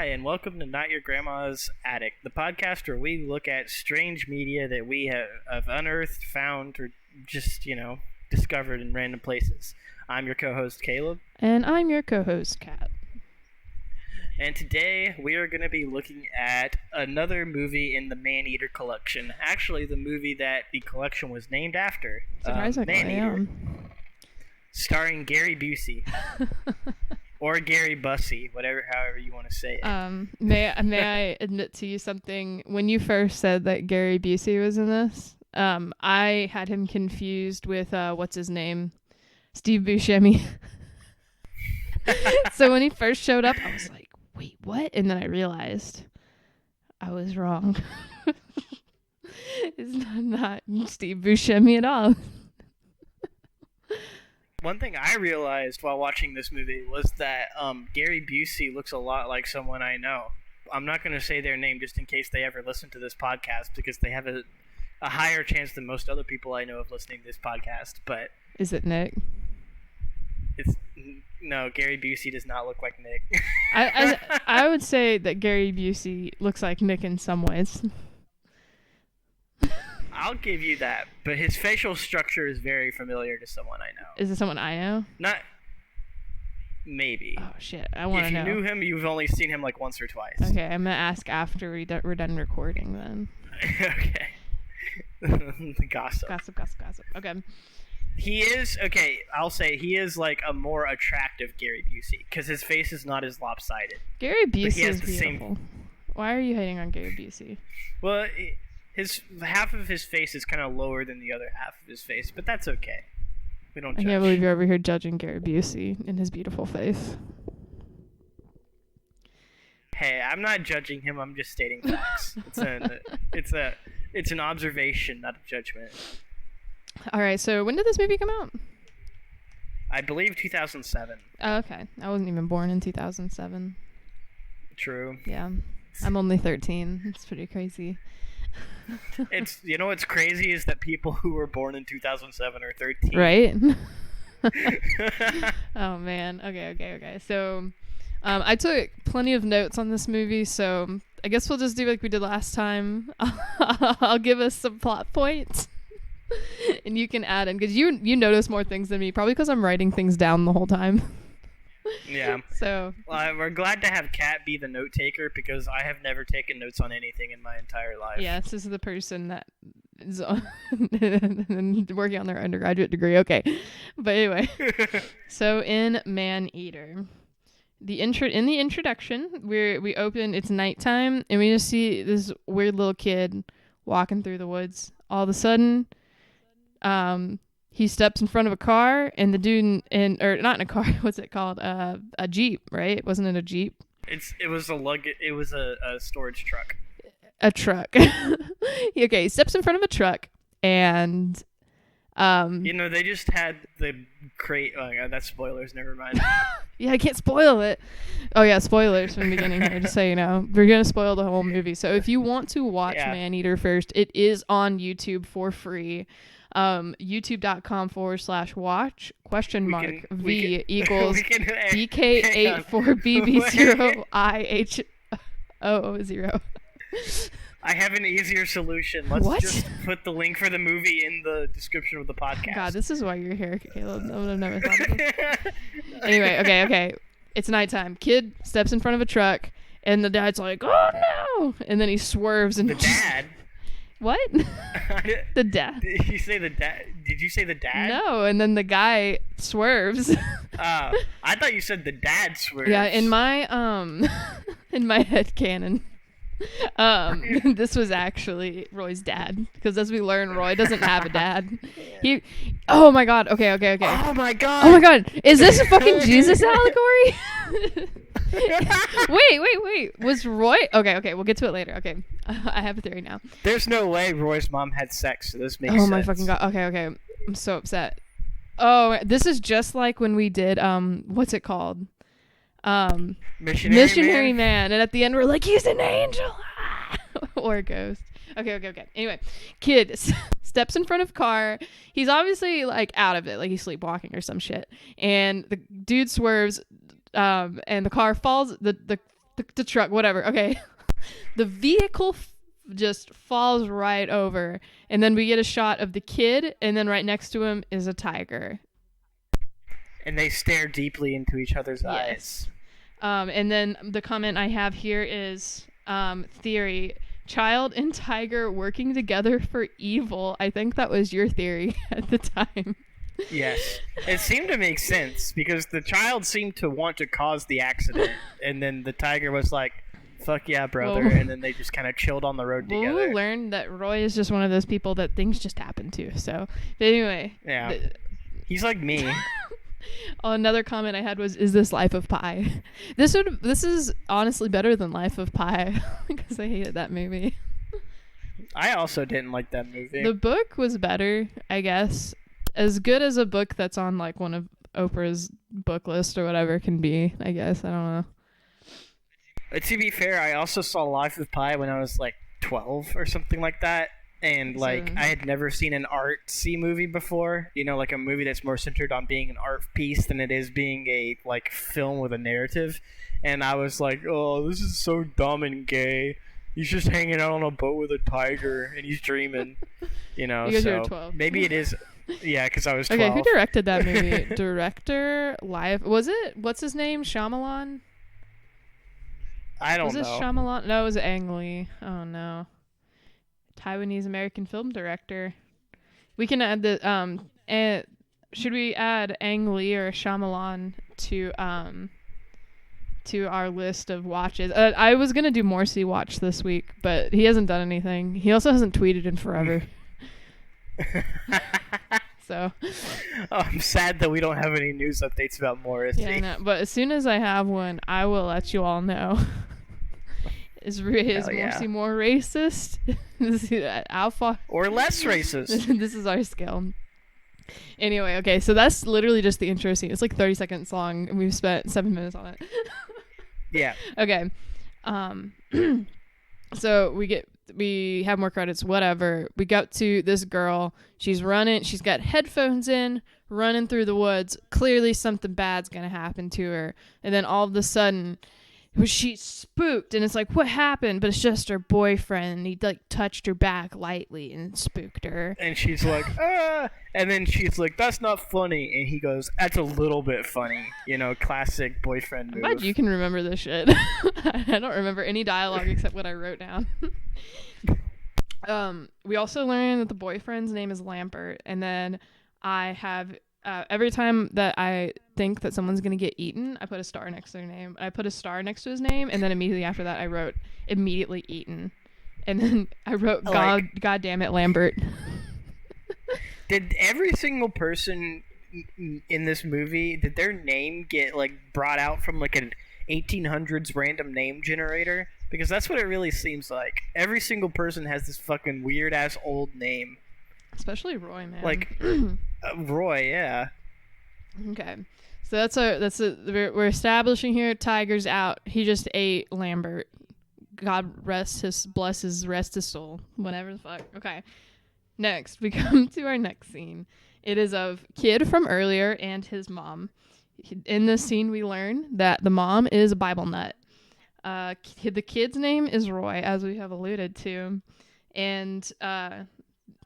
Hi, and welcome to Not Your Grandma's Attic, the podcast where we look at strange media that we have unearthed, found, or just, discovered in random places. I'm your co-host, Caleb. And I'm your co-host, Kat. And today we are going to be looking at another movie in the Maneater collection. Actually, the movie that the collection was named after. Surprisingly, Maneater. Starring Gary Busey. Or Gary Bussey, however you want to say it. May I admit to you something? When you first said that Gary Busey was in this, I had him confused with what's his name, Steve Buscemi. So when he first showed up, I was like, "Wait, what?" And then I realized I was wrong. It's not Steve Buscemi at all. One thing I realized while watching this movie was that Gary Busey looks a lot like someone I know. I'm not going to say their name just in case they ever listen to this podcast because they have a higher chance than most other people I know of listening to this podcast. But is it Nick? No, Gary Busey does not look like Nick. I would say that Gary Busey looks like Nick in some ways. I'll give you that, but his facial structure is very familiar to someone I know. Is it someone I know? Not... Maybe. Oh, shit. I want to know. If you knew him, you've only seen him like once or twice. Okay, I'm going to ask after we're done recording then. Okay. Gossip. Gossip. Okay. He is, I'll say he is like a more attractive Gary Busey, because his face is not as lopsided. Gary Busey is beautiful. Why are you hating on Gary Busey? Well, half of his face is kind of lower than the other half of his face, but that's okay. We don't judge. I can't believe you're over here judging Gary Busey in his beautiful face. Hey, I'm not judging him. I'm just stating facts. It's an observation, not a judgment. All right. So when did this movie come out? I believe 2007. Oh, okay. I wasn't even born in 2007. True. Yeah. I'm only 13. It's pretty crazy. It's what's crazy is that people who were born in 2007 are 13. Right? Oh man. Okay. So I took plenty of notes on this movie, so I guess we'll just do like we did last time. I'll give us some plot points and you can add in, because you notice more things than me, probably because I'm writing things down the whole time. Yeah. So we're glad to have Kat be the note taker, because I have never taken notes on anything in my entire life. Yes, this is the person that is working on their undergraduate degree. Okay, but anyway, so in Maneater, in the introduction, we open. It's nighttime, and we just see this weird little kid walking through the woods. All of a sudden, he steps in front of a car, and the dude or not in a car. What's it called? A Jeep, right? Wasn't it a Jeep? It was a storage truck. A truck. Okay, he steps in front of a truck, and they just had the crate. Oh, God, that's spoilers. Never mind. Yeah, I can't spoil it. Oh yeah, spoilers from the beginning here. Just so you know, we're gonna spoil the whole movie. So if you want to watch Maneater first, it is on YouTube for free. youtube.com/watch V equals DK84BB0IHO0. I have an easier solution. Let's just put the link for the movie in the description of the podcast. God, this is why you're here, Caleb. I would have never thought of this. Anyway, okay. It's nighttime. Kid steps in front of a truck, and the dad's like, "Oh no!" And then he swerves and the dad. What? The dad. Did you say the dad? Did you say the dad? No, and then the guy swerves. I thought you said the dad swerves. Yeah, in my head canon, this was actually Roy's dad, because as we learn, Roy doesn't have a dad. Oh my god. Okay. Oh my god. Is this a fucking Jesus allegory? Wait. Was Roy... Okay, we'll get to it later. Okay, I have a theory now. There's no way Roy's mom had sex, so this makes sense. Oh my fucking god. Okay. I'm so upset. Oh, this is just like when we did, what's it called? Missionary Man. And at the end, we're like, he's an angel! Or a ghost. Okay. Anyway, kid steps in front of car. He's obviously, like, out of it. Like, he's sleepwalking or some shit. And the dude swerves, and the car falls... The the truck, whatever. Okay. The vehicle just falls right over, and then we get a shot of the kid, and then right next to him is a tiger. And they stare deeply into each other's Yes. eyes. And then the comment I have here is theory: child and tiger working together for evil. I think that was your theory at the time. Yes. It seemed to make sense because the child seemed to want to cause the accident, and then the tiger was like, fuck yeah, brother, Well, and then they just kind of chilled on the road together. We'll learn that Roy is just one of those people that things just happen to. So, but anyway. Yeah. He's like me. Another comment I had was, "Is this Life of Pi?" This is honestly better than Life of Pi because I hated that movie. I also didn't like that movie. The book was better, I guess. As good as a book that's on like one of Oprah's book list or whatever can be, I guess. I don't know. To be fair, I also saw Life of Pi when I was like 12 or something like that. And like I had never seen an artsy movie before, you know, like a movie that's more centered on being an art piece than it is being a like film with a narrative. And I was like, oh, this is so dumb and gay. He's just hanging out on a boat with a tiger and he's dreaming, you know. Because so you were 12. Maybe it is, yeah, because I was 12. Okay, who directed that movie? Director, live, was it? What's his name? Shyamalan? I don't know. Was it Shyamalan? No, it was Ang Lee. Oh no. Taiwanese American film director. We can add the should we add Ang Lee or Shyamalan to our list of watches? I was gonna do Morrissey watch this week, but he hasn't done anything. He also hasn't tweeted in forever. So I'm sad that we don't have any news updates about Morrissey. Yeah, I know. But as soon as I have one, I will let you all know. Is Morrissey more racist? Alpha or less racist? This is our scale. Anyway, okay, so that's literally just the intro scene. It's like 30 seconds long, and we've spent 7 minutes on it. Yeah. Okay. So we have more credits, whatever. We got to this girl. She's running. She's got headphones in, running through the woods. Clearly something bad's going to happen to her. And then all of a sudden, she's spooked. And it's like, what happened? But it's just her boyfriend. He like touched her back lightly and spooked her. And she's like, ah. And then she's like, that's not funny. And he goes, that's a little bit funny. You know, classic boyfriend move. I'm glad you can remember this shit. I don't remember any dialogue except what I wrote down. We also learned that the boyfriend's name is Lambert, and then I have every time that I think that someone's gonna get eaten, I put a star next to their name. I put a star next to his name, and then immediately after that, I wrote immediately eaten, and then I wrote God damn it, Lambert. Did every single person in this movie, did their name get like brought out from like an 1800s random name generator? Because that's what it really seems like. Every single person has this fucking weird ass old name. Especially Roy, man. Like Roy, yeah. Okay, so we're establishing here. Tiger's out. He just ate Lambert. God rest his soul. Whatever the fuck. Okay. Next, we come to our next scene. It is of kid from earlier and his mom. In this scene, we learn that the mom is a Bible nut. The kid's name is Roy, as we have alluded to, and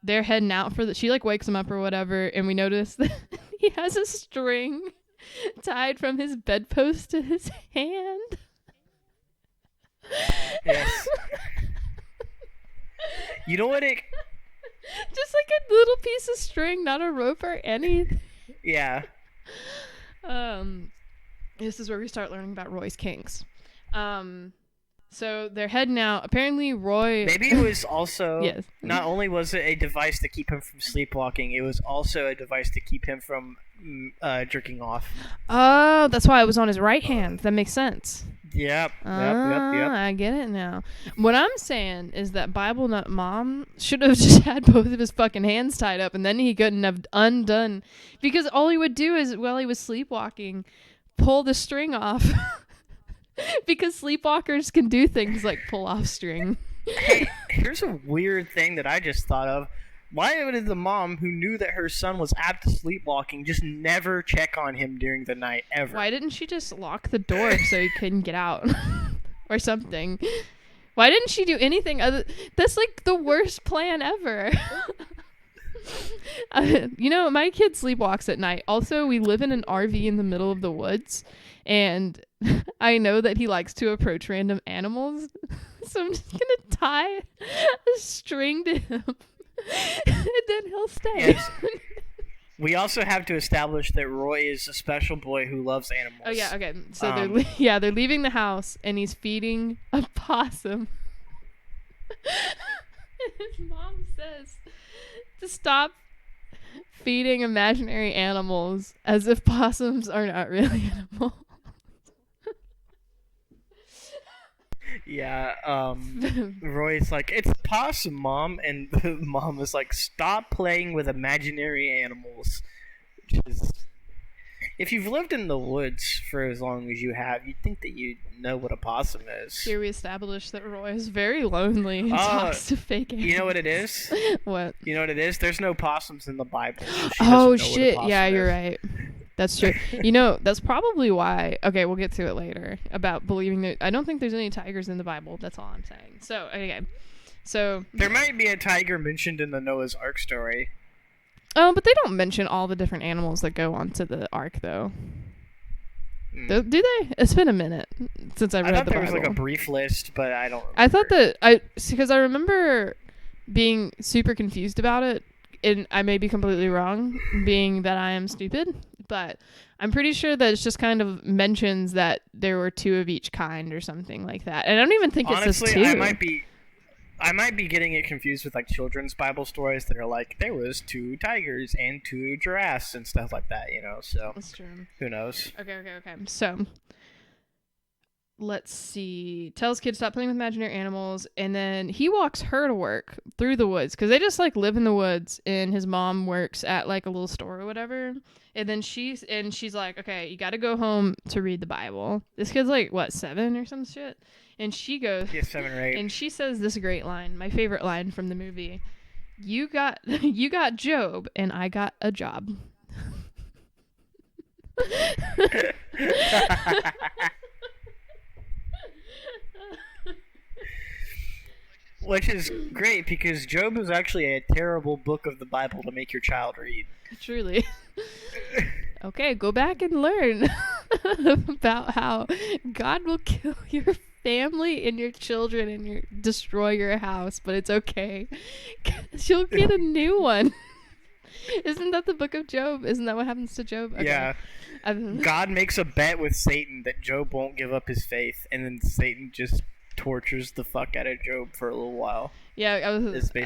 they're heading out for she like wakes him up or whatever, and we notice that he has a string tied from his bedpost to his hand. Yes. You know what it? Just like a little piece of string, not a rope or anything. Yeah. This is where we start learning about Roy's kinks. So they're heading out. Apparently Roy... Maybe it was also... Yes. Not only was it a device to keep him from sleepwalking, it was also a device to keep him from jerking off. Oh, that's why it was on his right hand. That makes sense. Yep. I get it now. What I'm saying is that Bible Nut Mom should have just had both of his fucking hands tied up, and then he couldn't have undone... Because all he would do is, while he was sleepwalking, pull the string off... Because sleepwalkers can do things like pull off string. Hey, here's a weird thing that I just thought of. Why did the mom, who knew that her son was apt to sleepwalking, just never check on him during the night, ever? Why didn't she just lock the door so he couldn't get out? or something. Why didn't she do anything other? That's like the worst plan ever. My kid sleepwalks at night. Also, we live in an RV in the middle of the woods, and I know that he likes to approach random animals, so I'm just gonna tie a string to him, and then he'll stay. Yes. We also have to establish that Roy is a special boy who loves animals. Oh yeah, okay. So they're leaving the house, and he's feeding a possum. His mom says to stop feeding imaginary animals, as if possums are not really animals. Yeah, Roy's like, it's a possum, Mom, and the mom is like, stop playing with imaginary animals. Which is, if you've lived in the woods for as long as you have, you'd think that you know what a possum is. Here we establish that Roy is very lonely and talks to fake animals. You know what it is? What? You know what it is? There's no possums in the Bible. So oh shit! Yeah, you're right. That's true. That's probably why. Okay, we'll get to it later about believing that. I don't think there's any tigers in the Bible. That's all I'm saying. So, okay. So there might be a tiger mentioned in the Noah's Ark story. Oh, but they don't mention all the different animals that go onto the ark, though. Do they? It's been a minute since I've read the Bible. I thought there was like a brief list, but I don't remember. I thought that because I remember being super confused about it, and I may be completely wrong, being that I am stupid. But I'm pretty sure that it's just kind of mentions that there were 2 of each kind or something like that. And I don't even think it says 2. Honestly, I might be getting it confused with like children's Bible stories that are like, there was 2 tigers and 2 giraffes and stuff like that, so that's true. Who knows? Okay. So let's see. Tells kids stop playing with imaginary animals, and then he walks her to work through the woods because they just like live in the woods, and his mom works at like a little store or whatever. And then she's like, okay, you got to go home to read the Bible. This kid's like, what, 7 or some shit? And she goes, yeah, 7 or 8. And she says this great line, my favorite line from the movie. You got Job, and I got a job. Which is great because Job is actually a terrible book of the Bible to make your child read. Truly. Okay, go back and learn about how God will kill your family and your children and destroy your house, but it's okay. You'll get a new one. Isn't that the book of Job? Isn't that what happens to Job? Okay. Yeah. God makes a bet with Satan that Job won't give up his faith, and then Satan just tortures the fuck out of Job for a little while. Yeah, I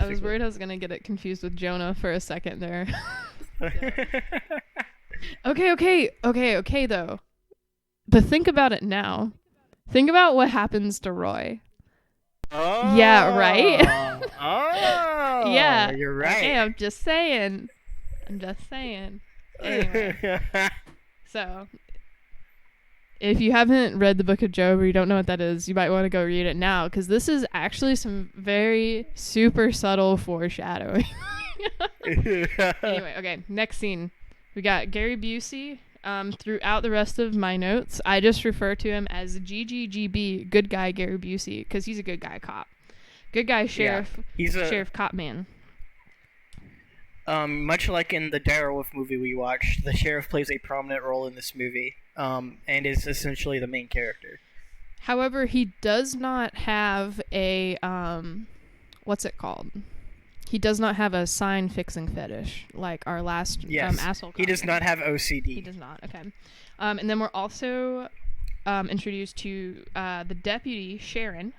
was worried I was gonna get it confused with Jonah for a second there. Okay, though. But think about it now. Think about what happens to Roy. Oh. Yeah, right? Oh. Yeah. You're right. Okay, I'm just saying. Anyway. So, if you haven't read the book of Job or you don't know what that is, you might want to go read it now, because this is actually some very super subtle foreshadowing. Anyway, okay, next scene. We got Gary Busey. Throughout the rest of my notes, I just refer to him as GGGB, good guy Gary Busey, because he's a good guy cop. Good guy sheriff. Yeah, he's a sheriff cop man. Much like in the Darryl Wolf movie we watched, the sheriff plays a prominent role in this movie, and is essentially the main character. However, he does not have a, what's it called? He does not have a sign fixing fetish like our last asshole. He does not have OCD. He does not. Okay. And then we're also introduced to the deputy Sharon.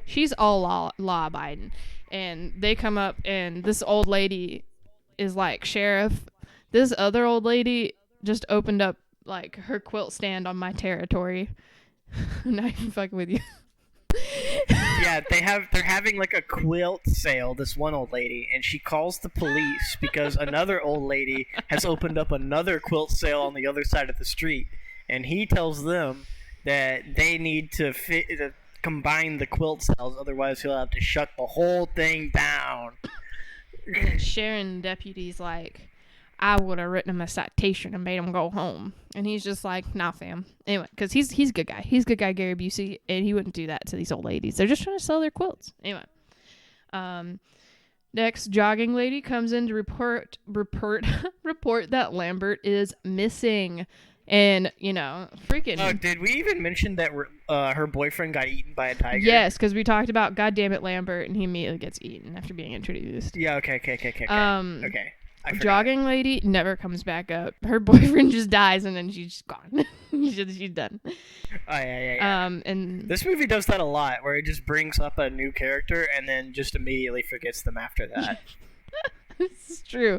She's all law abiding, and they come up, and this old lady is like, Sheriff, this other old lady just opened up like her quilt stand on my territory. I'm not even fucking with you. Yeah, they're having like a quilt sale, this one old lady, and she calls the police because another old lady has opened up another quilt sale on the other side of the street, and he tells them that they need to combine the quilt sales, otherwise he'll have to shut the whole thing down. And Sharon, deputy's like, I would have written him a citation and made him go home. And he's just like, nah, fam. Anyway, because he's a good guy. He's a good guy, Gary Busey, and he wouldn't do that to these old ladies. They're just trying to sell their quilts. Anyway. Next, jogging lady comes in to report that Lambert is missing. And, freaking... Oh, did we even mention that her boyfriend got eaten by a tiger? Yes, because we talked about, goddamn it, Lambert, and he immediately gets eaten after being introduced. Yeah, okay. Okay. Jogging lady never comes back up. Her boyfriend just dies, and then she's just gone. she's done. Oh, yeah. And this movie does that a lot, where it just brings up a new character and then just immediately forgets them after that. This is true.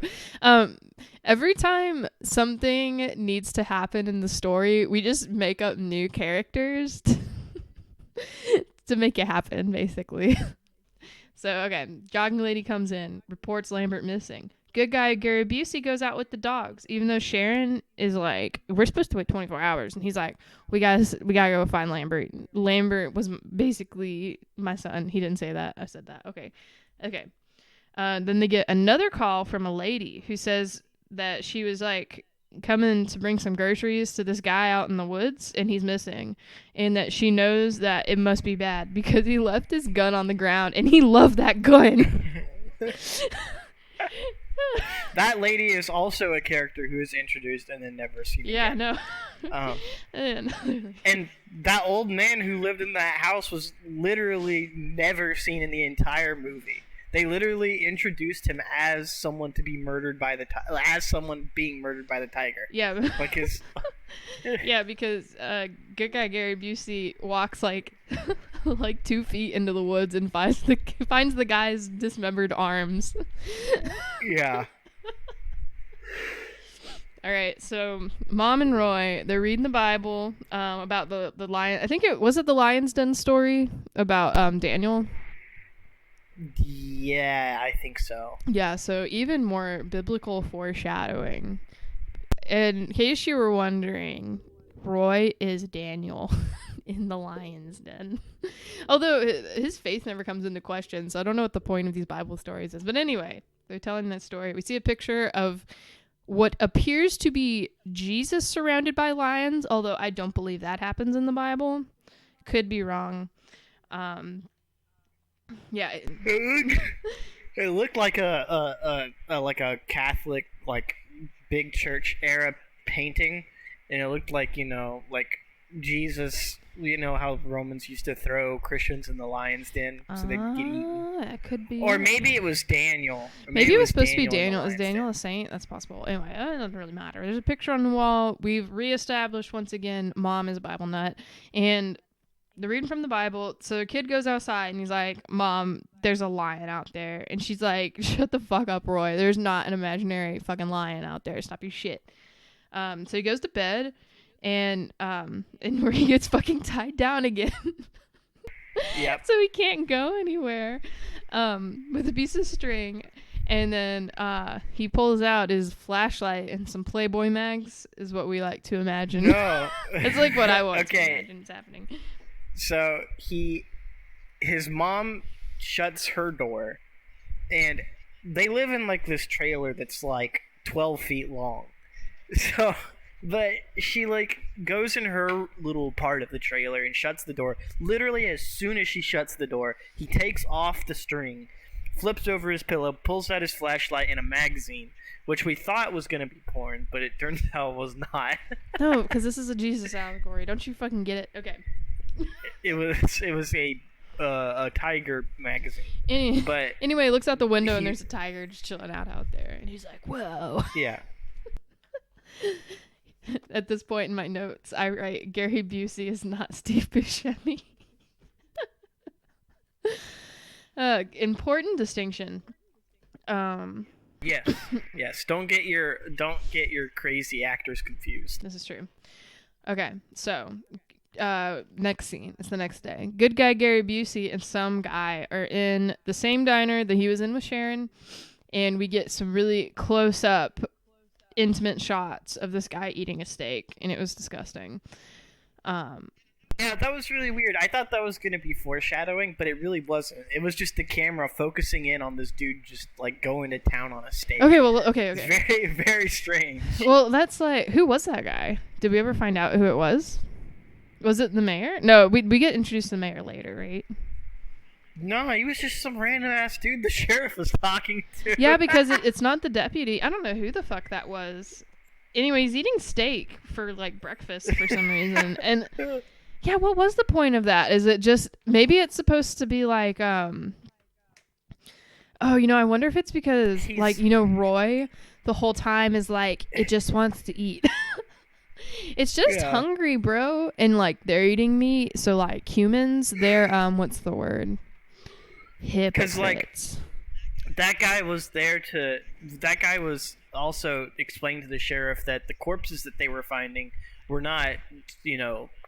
Every time something needs to happen in the story, we just make up new characters to make it happen, basically. So, okay, jogging lady comes in, reports Lambert missing. Good guy Gary Busey goes out with the dogs, even though Sharon is like, we're supposed to wait 24 hours, and he's like, we gotta go find Lambert. Lambert was basically my son. He didn't say that. I said that. Okay. Then they get another call from a lady who says that she was like coming to bring some groceries to this guy out in the woods, and he's missing, and that she knows that it must be bad because he left his gun on the ground, and he loved that gun. That lady is also a character who is introduced and then never seen again. No. And that old man who lived in that house was literally never seen in the entire movie. They literally introduced him as someone to be murdered by as someone being murdered by the tiger. Yeah. Because because good guy Gary Busey walks like 2 feet into the woods and finds the guy's dismembered arms. Yeah. All right, so Mom and Roy, they're reading the Bible about the lion. I think it was the Lion's Den story about Daniel. Yeah, I think so. Yeah, so even more biblical foreshadowing. In case you were wondering, Roy is Daniel in the Lion's Den. Although his faith never comes into question, so I don't know what the point of these Bible stories is. But anyway, they're telling that story. We see a picture of what appears to be Jesus surrounded by lions, although I don't believe that happens in the Bible. Could be wrong. Yeah. It looked like a Catholic big church era painting, and it looked like Jesus. How Romans used to throw Christians in the lion's den so they'd get eaten. That could be. Or maybe it was Daniel. Maybe it was supposed to be Daniel. Is Daniel a saint? That's possible. Anyway, it doesn't really matter. There's a picture on the wall. We've reestablished once again Mom is a Bible nut, and they're reading from the Bible. So a kid goes outside and he's like, Mom, there's a lion out there. And she's like, shut the fuck up, Roy. There's not an imaginary fucking lion out there. Stop your shit. So he goes to bed and where he gets fucking tied down again. Yep. So he can't go anywhere with a piece of string. And then he pulls out his flashlight and some Playboy mags is what we like to imagine. No. It's like what I want to imagine is happening. So his mom shuts her door, and they live in this trailer that's 12 feet long. So, but she goes in her little part of the trailer and shuts the door. Literally, as soon as she shuts the door, he takes off the string, flips over his pillow, pulls out his flashlight and a magazine, which we thought was going to be porn, but it turns out it was not. No, because this is a Jesus allegory. Don't you fucking get it? Okay. It was a tiger magazine. Anyway, he looks out the window and there's a tiger just chilling out there, and he's like, "Whoa." Yeah. At this point in my notes, I write Gary Busey is not Steve Buscemi. Important distinction. Yes. Don't get your crazy actors confused. This is true. Okay, so. Next scene. It's the next day. Good guy Gary Busey and some guy are in the same diner that he was in with Sharon, and we get some really close up, intimate shots of this guy eating a steak, and it was disgusting. Yeah, that was really weird. I thought that was going to be foreshadowing, but it really wasn't. It was just the camera focusing in on this dude just, like, going to town on a stage. Okay. It's very, very strange. Well, that's like, who was that guy? Did we ever find out who it was? Was it the mayor? No, we get introduced to the mayor later, right? No, he was just some random ass dude the sheriff was talking to. Yeah, because it's not the deputy. I don't know who the fuck that was. Anyway, he's eating steak for, like, breakfast for some reason. And yeah, what was the point of that? Is it just, maybe it's supposed to be like, oh, I wonder if it's because, like, Roy the whole time is like, it just wants to eat. It's just hungry, bro. And, like, they're eating meat. So, like, humans, they're, what's the word? Hypocrites. 'Cause, like, that guy was also explaining to the sheriff that the corpses that they were finding were not,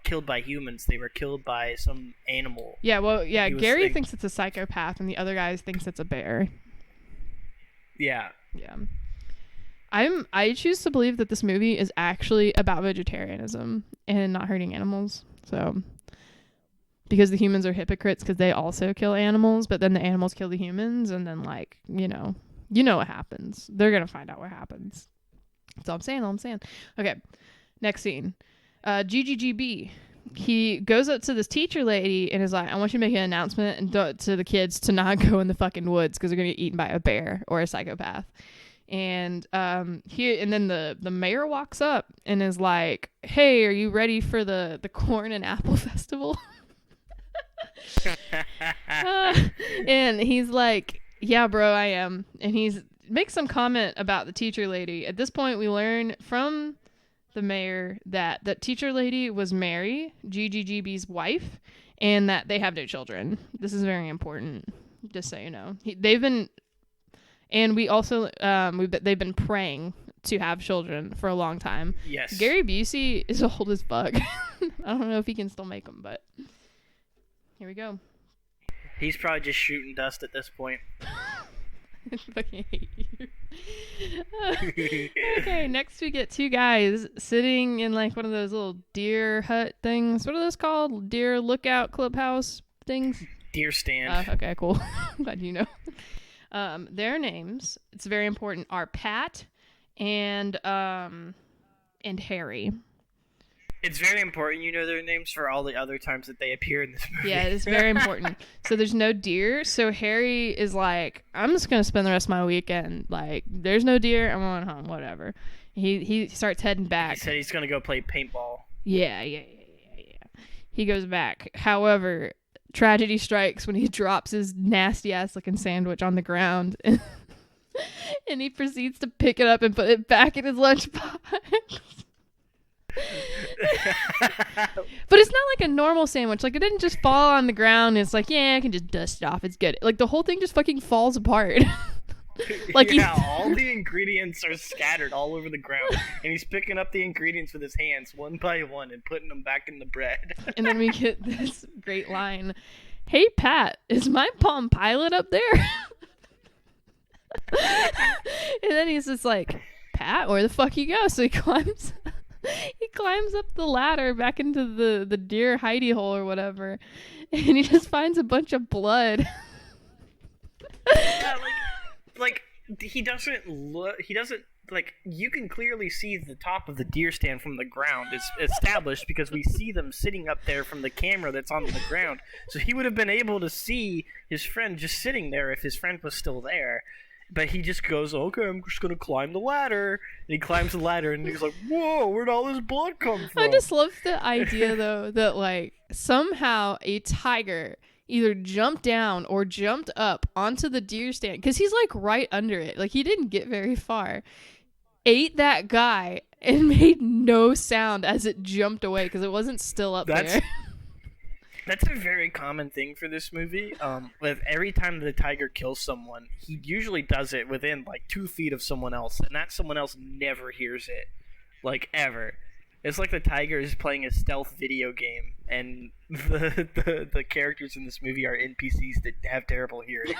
killed by humans. They were killed by some animal. Yeah, well, yeah, Gary thinks it's a psychopath, and the other guy thinks it's a bear. Yeah. Yeah. I choose to believe that this movie is actually about vegetarianism and not hurting animals. So, because the humans are hypocrites because they also kill animals, but then the animals kill the humans, and then, like, you know what happens. They're gonna find out what happens. That's all I'm saying. Okay, next scene. GGGB. He goes up to this teacher lady and is like, I want you to make an announcement to the kids to not go in the fucking woods because they're gonna get eaten by a bear or a psychopath. And then the mayor walks up and is like, hey, are you ready for the corn and apple festival? And he's like, yeah, bro, I am. And he's makes some comment about the teacher lady. At this point, we learn from the mayor that the teacher lady was Mary, GGGB's wife, and that they have no children. This is very important, just so you know. They've been praying to have children for a long time. Yes. Gary Busey is old as fuck. I don't know if he can still make them, but here we go. He's probably just shooting dust at this point. I fucking hate you. Okay, next we get two guys sitting in, like, one of those little deer hut things. What are those called? Deer lookout clubhouse things? Deer stand. Okay, cool. Glad you know. Their names, it's very important, are Pat and Harry. It's very important you know their names for all the other times that they appear in this movie. Yeah, it's very important. So there's no deer. So Harry is like, I'm just going to spend the rest of my weekend. Like, there's no deer. I'm going home, whatever. He starts heading back. He said he's going to go play paintball. Yeah. He goes back. However, tragedy strikes when he drops his nasty ass looking sandwich on the ground. And he proceeds to pick it up and put it back in his lunchbox. But it's not like a normal sandwich. Like, it didn't just fall on the ground and it's like, yeah, I can just dust it off, it's good. Like, the whole thing just fucking falls apart. Like, yeah, all the ingredients are scattered all over the ground, and he's picking up the ingredients with his hands one by one and putting them back in the bread. And then we get this great line, hey Pat, is my Palm Pilot up there? And then he's just like, Pat, where the fuck you go? So he climbs up the ladder back into the deer hidey hole or whatever, and he just finds a bunch of blood. Yeah, like he doesn't like, you can clearly see the top of the deer stand from the ground. It's established because we see them sitting up there from the camera that's on the ground. So he would have been able to see his friend just sitting there if his friend was still there. But he just goes, okay, I'm just going to climb the ladder. And he climbs the ladder, and he's like, whoa, where'd all this blood come from? I just love the idea, though, that, like, somehow a tiger either jumped down or jumped up onto the deer stand, because he's, like, right under it. Like, he didn't get very far. Ate that guy and made no sound as it jumped away, because it wasn't still up there. That's a very common thing for this movie. With every time the tiger kills someone, he usually does it within, like, 2 feet of someone else, and that someone else never hears it, like, ever. It's like the tiger is playing a stealth video game, and the characters in this movie are NPCs that have terrible hearing.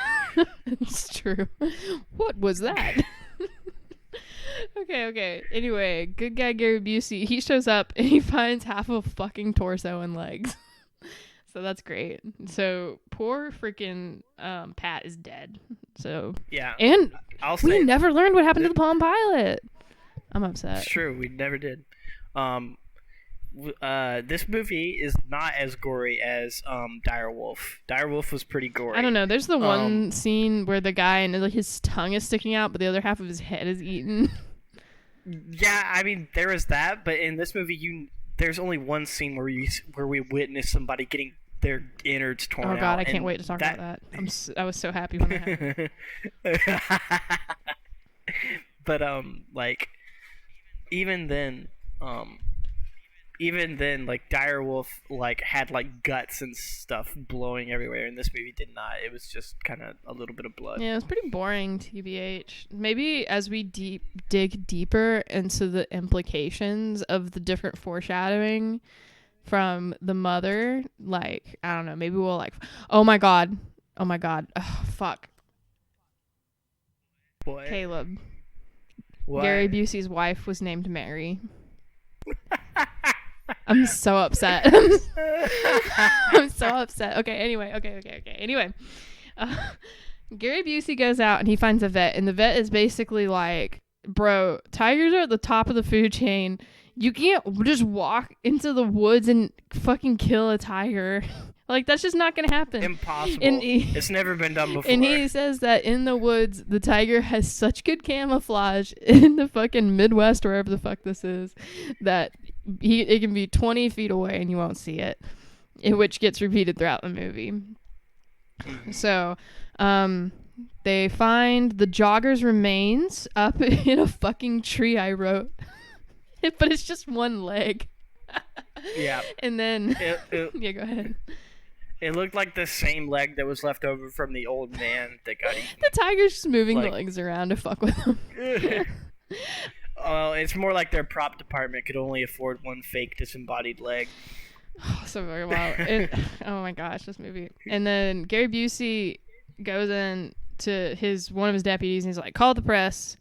It's true. What was that? Okay. Anyway, good guy Gary Busey, he shows up and he finds half of a fucking torso and legs. So that's great. So poor freaking Pat is dead. So Yeah. and I'll we say never learned what happened to the Palm Pilot. I'm upset. it's true. We never did. This movie is not as gory as Direwolf. Direwolf was pretty gory. I don't know. There's the one scene where the guy and like his tongue is sticking out, but the other half of his head is eaten. Yeah, I mean there is that, but in this movie, there's only one scene where we witness somebody getting their innards torn out. Oh god, I can't wait to talk about that. I was so happy when that happened. But like even then, like Direwolf like had like guts and stuff blowing everywhere, and this movie did not. It was just kind of a little bit of blood. Yeah, it was pretty boring, TBH. Maybe as we dig deeper into the implications of the different foreshadowing from the mother, like I don't know, maybe we'll like, oh my god, oh fuck, What? Caleb. What? Gary Busey's wife was named Mary. I'm so upset. I'm so upset. Okay, anyway. Anyway, Gary Busey goes out and he finds a vet, and the vet is basically like, bro, tigers are at the top of the food chain. You can't just walk into the woods and fucking kill a tiger. Like, that's just not gonna happen. Impossible. It's never been done before. And he says that in the woods, the tiger has such good camouflage in the fucking Midwest, wherever the fuck this is, that it can be 20 feet away and you won't see it, which gets repeated throughout the movie. So, they find the jogger's remains up in a fucking tree, I wrote. But it's just one leg. Yeah. And then... yeah, go ahead. It looked like the same leg that was left over from the old man that got eaten. The tiger's just moving the legs around to fuck with him. It's more like their prop department could only afford one fake disembodied leg. So very well. Oh my gosh, this movie. And then Gary Busey goes in to one of his deputies and he's like, call the press.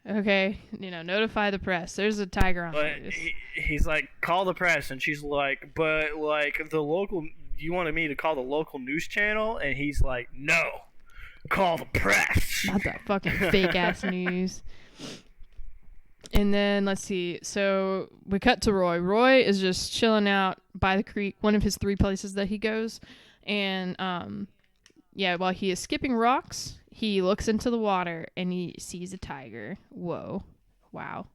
Okay, notify the press. There's a tiger on loose. He's like, call the press, and she's like, but like the local. You wanted me to call the local news channel, and he's like, no, call the press. Not that fucking fake ass news. And then let's see. So we cut to Roy. Roy is just chilling out by the creek, one of his 3 places that he goes, and while he is skipping rocks, he looks into the water and he sees a tiger. Whoa. Wow.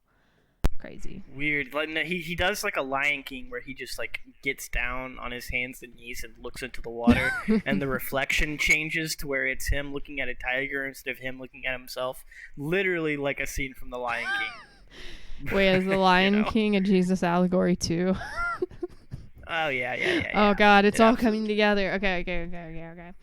Crazy. Weird. Like, he does like a Lion King where he just like gets down on his hands and knees and looks into the water and the reflection changes to where it's him looking at a tiger instead of him looking at himself. Literally like a scene from the Lion King. Wait, is the Lion King a Jesus allegory too? Oh yeah. Oh god, it's all coming together. Okay.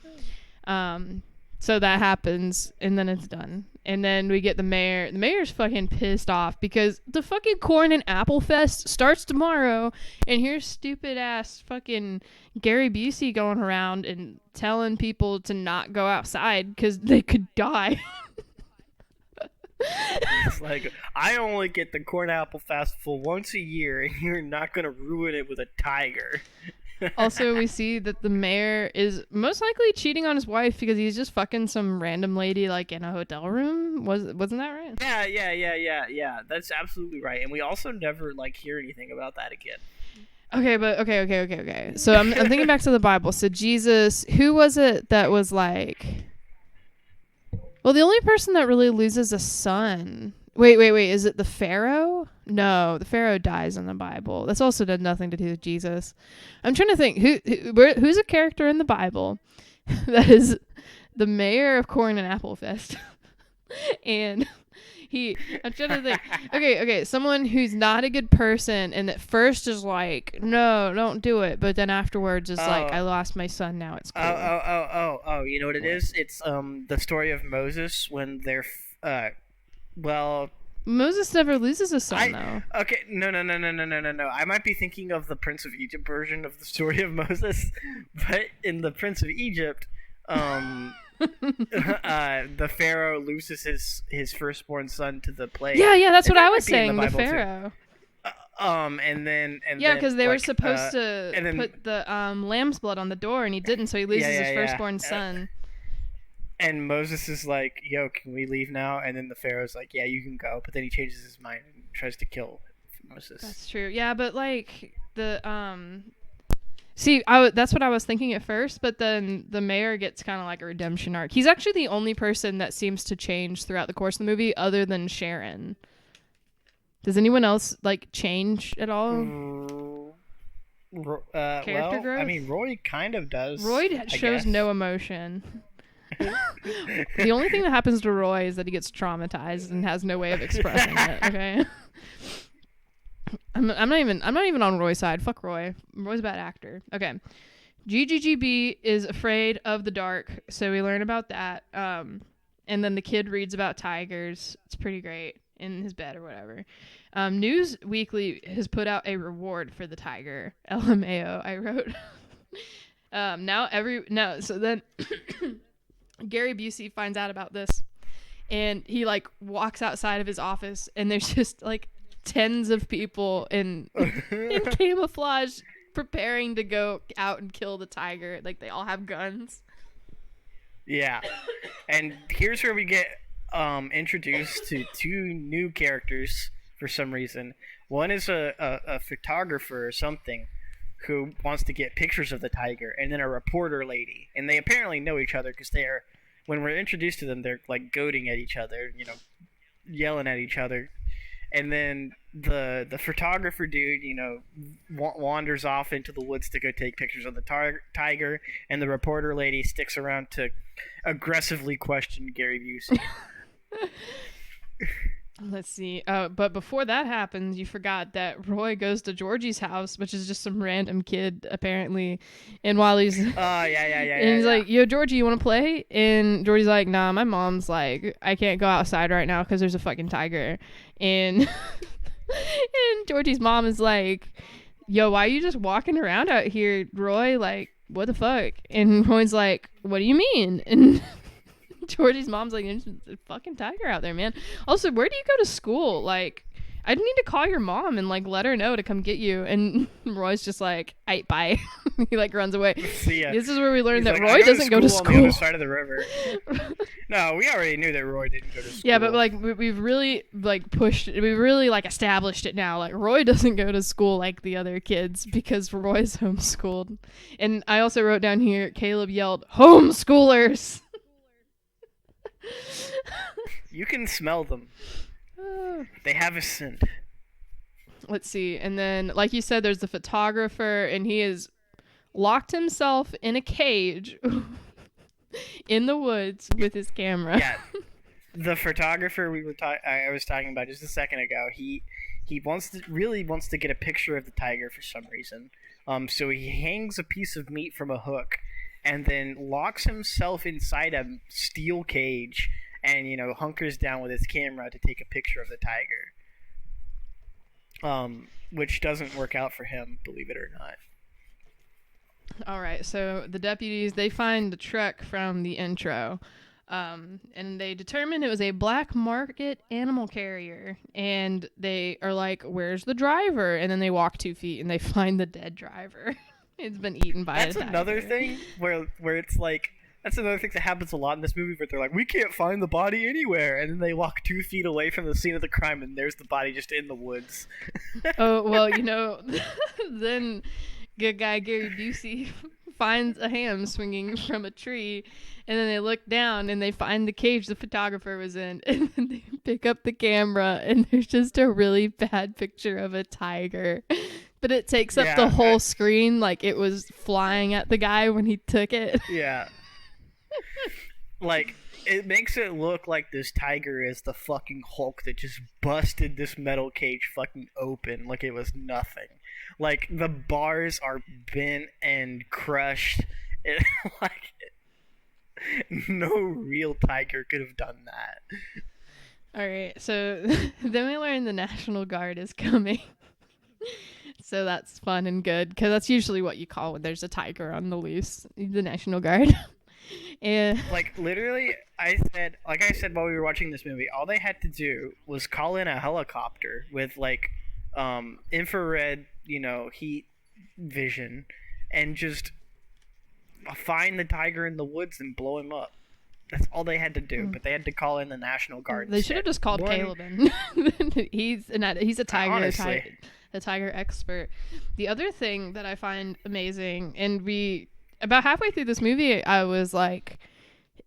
So that happens, and then it's done. And then we get the mayor. The mayor's fucking pissed off because the fucking Corn and Apple Fest starts tomorrow, and here's stupid ass fucking Gary Busey going around and telling people to not go outside because they could die. It's like, I only get the Corn Apple Festival once a year, and you're not gonna ruin it with a tiger. Also, we see that the mayor is most likely cheating on his wife because he's just fucking some random lady like in a hotel room. Wasn't that right? Yeah. That's absolutely right. And we also never like hear anything about that again. Okay. So I'm thinking back to the Bible. So Jesus, who was it that was like? Well, the only person that really loses a son. Wait. Is it the Pharaoh? No, the Pharaoh dies in the Bible. That's also done nothing to do with Jesus. I'm trying to think who's a character in the Bible that is the mayor of Corn and Apple Fest, and I'm trying to think. Okay, someone who's not a good person, and at first is like, no, don't do it, but then afterwards is like, I lost my son, now it's cool. Oh, you know what it is? It's the story of Moses when they're Moses never loses a son, though. Okay, no. I might be thinking of the Prince of Egypt version of the story of Moses, but in the Prince of Egypt, the pharaoh loses his firstborn son to the plague. Yeah, that's And what I that was might be in saying. The Bible, too. pharaoh. And Yeah, then because they were like supposed to and then put the lamb's blood on the door, and he didn't, so he loses his firstborn son. And Moses is like, "Yo, can we leave now?" And then the pharaoh's like, "Yeah, you can go." But then he changes his mind and tries to kill Moses. That's true. Yeah, but like the see, that's what I was thinking at first, but then the mayor gets kind of like a redemption arc. He's actually the only person that seems to change throughout the course of the movie, other than Sharon. Does anyone else like change at all? Character growth? I mean, Roy kind of does. Roy shows no emotion. The only thing that happens to Roy is that he gets traumatized and has no way of expressing it. Okay. I'm not even on Roy's side. Fuck Roy. Roy's a bad actor. Okay. GGGB is afraid of the dark, so we learn about that. And then the kid reads about tigers. It's pretty great in his bed or whatever. News Weekly has put out a reward for the tiger. LMAO. I wrote. So then Gary Busey finds out about this, and he like walks outside of his office, and there's just like tens of people in camouflage preparing to go out and kill the tiger. Like they all have guns. Yeah. And here's where we get introduced to two new characters for some reason. One is a photographer or something who wants to get pictures of the tiger, and then a reporter lady. And they apparently know each other because when we're introduced to them, they're like goading at each other, yelling at each other. And then the photographer dude, wanders off into the woods to go take pictures of the tiger, and the reporter lady sticks around to aggressively question Gary Busey. Let's see. But before that happens, you forgot that Roy goes to Georgie's house, which is just some random kid, apparently. And while he's... And he's like, yo, Georgie, you want to play? And Georgie's like, nah, my mom's like, I can't go outside right now because there's a fucking tiger. And... and Georgie's mom is like, yo, why are you just walking around out here, Roy? Like, what the fuck? And Roy's like, what do you mean? And... Georgie's mom's like, there's a fucking tiger out there, man. Also, where do you go to school? Like, I need to call your mom and like let her know to come get you. And Roy's just like, aight, bye. He like runs away. Yeah. This is where we learn that Roy doesn't go to school. On the other side of the river. No, we already knew that Roy didn't go to school. Yeah, but like we've really like pushed it. We've really like established it now. Like Roy doesn't go to school like the other kids because Roy's homeschooled. And I also wrote down here, Caleb yelled, homeschoolers. You can smell them. They have a scent. Let's see. And then, like you said, there's the photographer, and he has locked himself in a cage in the woods with his camera. Yeah. The photographer I was talking about just a second ago, he really wants to get a picture of the tiger for some reason. So he hangs a piece of meat from a hook and then locks himself inside a steel cage and, hunkers down with his camera to take a picture of the tiger. Which doesn't work out for him, believe it or not. All right, so the deputies, they find the truck from the intro, and they determine it was a black market animal carrier, and they are like, where's the driver? And then they walk 2 feet, and they find the dead driver. It's been eaten by a tiger. That's another thing where it's like, that's another thing that happens a lot in this movie where they're like, we can't find the body anywhere. And then they walk 2 feet away from the scene of the crime and there's the body just in the woods. Oh, well, then good guy Gary Busey finds a ham swinging from a tree. And then they look down and they find the cage the photographer was in. And then they pick up the camera and there's just a really bad picture of a tiger. But it takes up the whole screen like it was flying at the guy when he took it. Yeah. Like, it makes it look like this tiger is the fucking Hulk that just busted this metal cage fucking open like it was nothing. Like, the bars are bent and crushed. No real tiger could have done that. Alright, so then we learn the National Guard is coming. So that's fun and good, because that's usually what you call when there's a tiger on the loose, the National Guard. And Like literally, like I said while we were watching this movie, all they had to do was call in a helicopter with like infrared, heat vision, and just find the tiger in the woods and blow him up. That's all they had to do, but they had to call in the National Guard. They should have just called Caleb in. He's a tiger, a tiger expert. The other thing that I find amazing, and about halfway through this movie, I was like,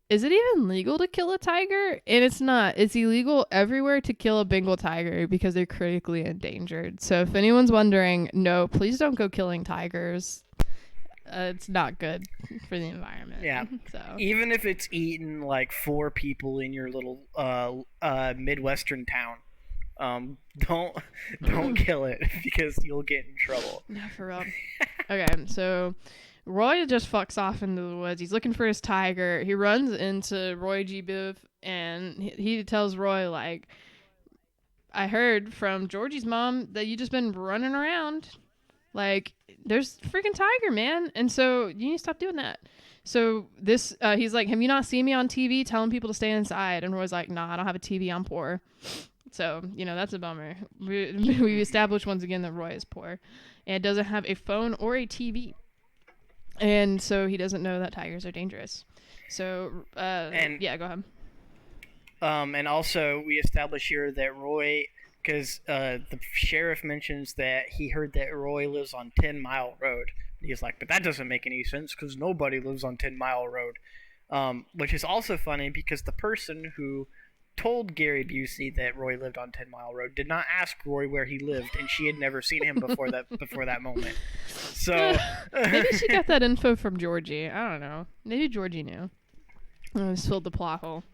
is it even legal to kill a tiger? And it's not. It's illegal everywhere to kill a Bengal tiger because they're critically endangered. So if anyone's wondering, no, please don't go killing tigers. It's not good for the environment. Yeah. So even if it's eaten like 4 people in your little Midwestern town, don't kill it because you'll get in trouble. Yeah, for real. Okay, so Roy just fucks off into the woods. He's looking for his tiger. He runs into Roy G. Biv, and he tells Roy, like, I heard from Georgie's mom that you just been running around. Like, there's a freaking tiger, man. And so you need to stop doing that. So he's like, have you not seen me on TV telling people to stay inside? And Roy's like, nah, I don't have a TV. I'm poor. So, that's a bummer. We established once again that Roy is poor and doesn't have a phone or a TV. And so he doesn't know that tigers are dangerous. So, yeah, go ahead. And also we establish here that Roy, because the sheriff mentions that he heard that Roy lives on 10 Mile Road. He's like, but that doesn't make any sense because nobody lives on 10 Mile Road. Which is also funny because the person who told Gary Busey that Roy lived on 10 Mile Road did not ask Roy where he lived, and she had never seen him before that moment. So maybe she got that info from Georgie. I don't know. Maybe Georgie knew. I just filled the plot hole.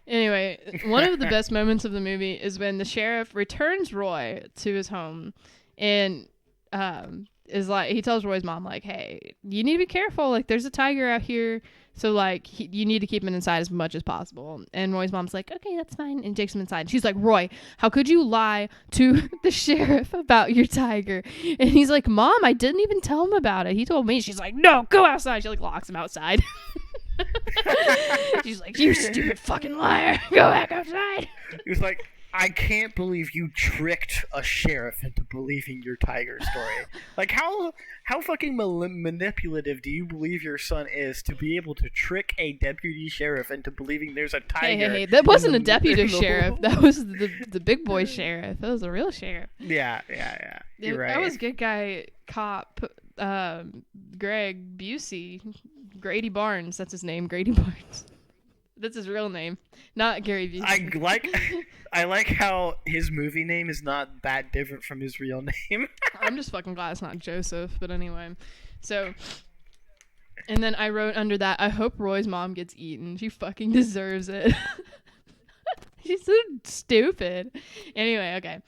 Anyway, one of the best moments of the movie is when the sheriff returns Roy to his home and is like, he tells Roy's mom, like, hey, you need to be careful. Like, there's a tiger out here. So, like, you need to keep him inside as much as possible. And Roy's mom's like, okay, that's fine. And takes him inside. And she's like, Roy, how could you lie to the sheriff about your tiger? And he's like, Mom, I didn't even tell him about it. He told me. She's like, no, go outside. She, like, locks him outside. She's like, you stupid fucking liar. Go back outside. He was like, I can't believe you tricked a sheriff into believing your tiger story. Like, how fucking manipulative do you believe your son is to be able to trick a deputy sheriff into believing there's a tiger? Hey, that wasn't a deputy sheriff. That was the big boy sheriff. That was a real sheriff. Yeah. You're right. That was good guy cop Greg Busey. Grady Barnes. That's his name. Grady Barnes. That's his real name, not Gary Busey. I like how his movie name is not that different from his real name. I'm just fucking glad it's not Joseph, but anyway. So, and then I wrote under that, I hope Roy's mom gets eaten. She fucking deserves it. She's so stupid. Anyway, okay.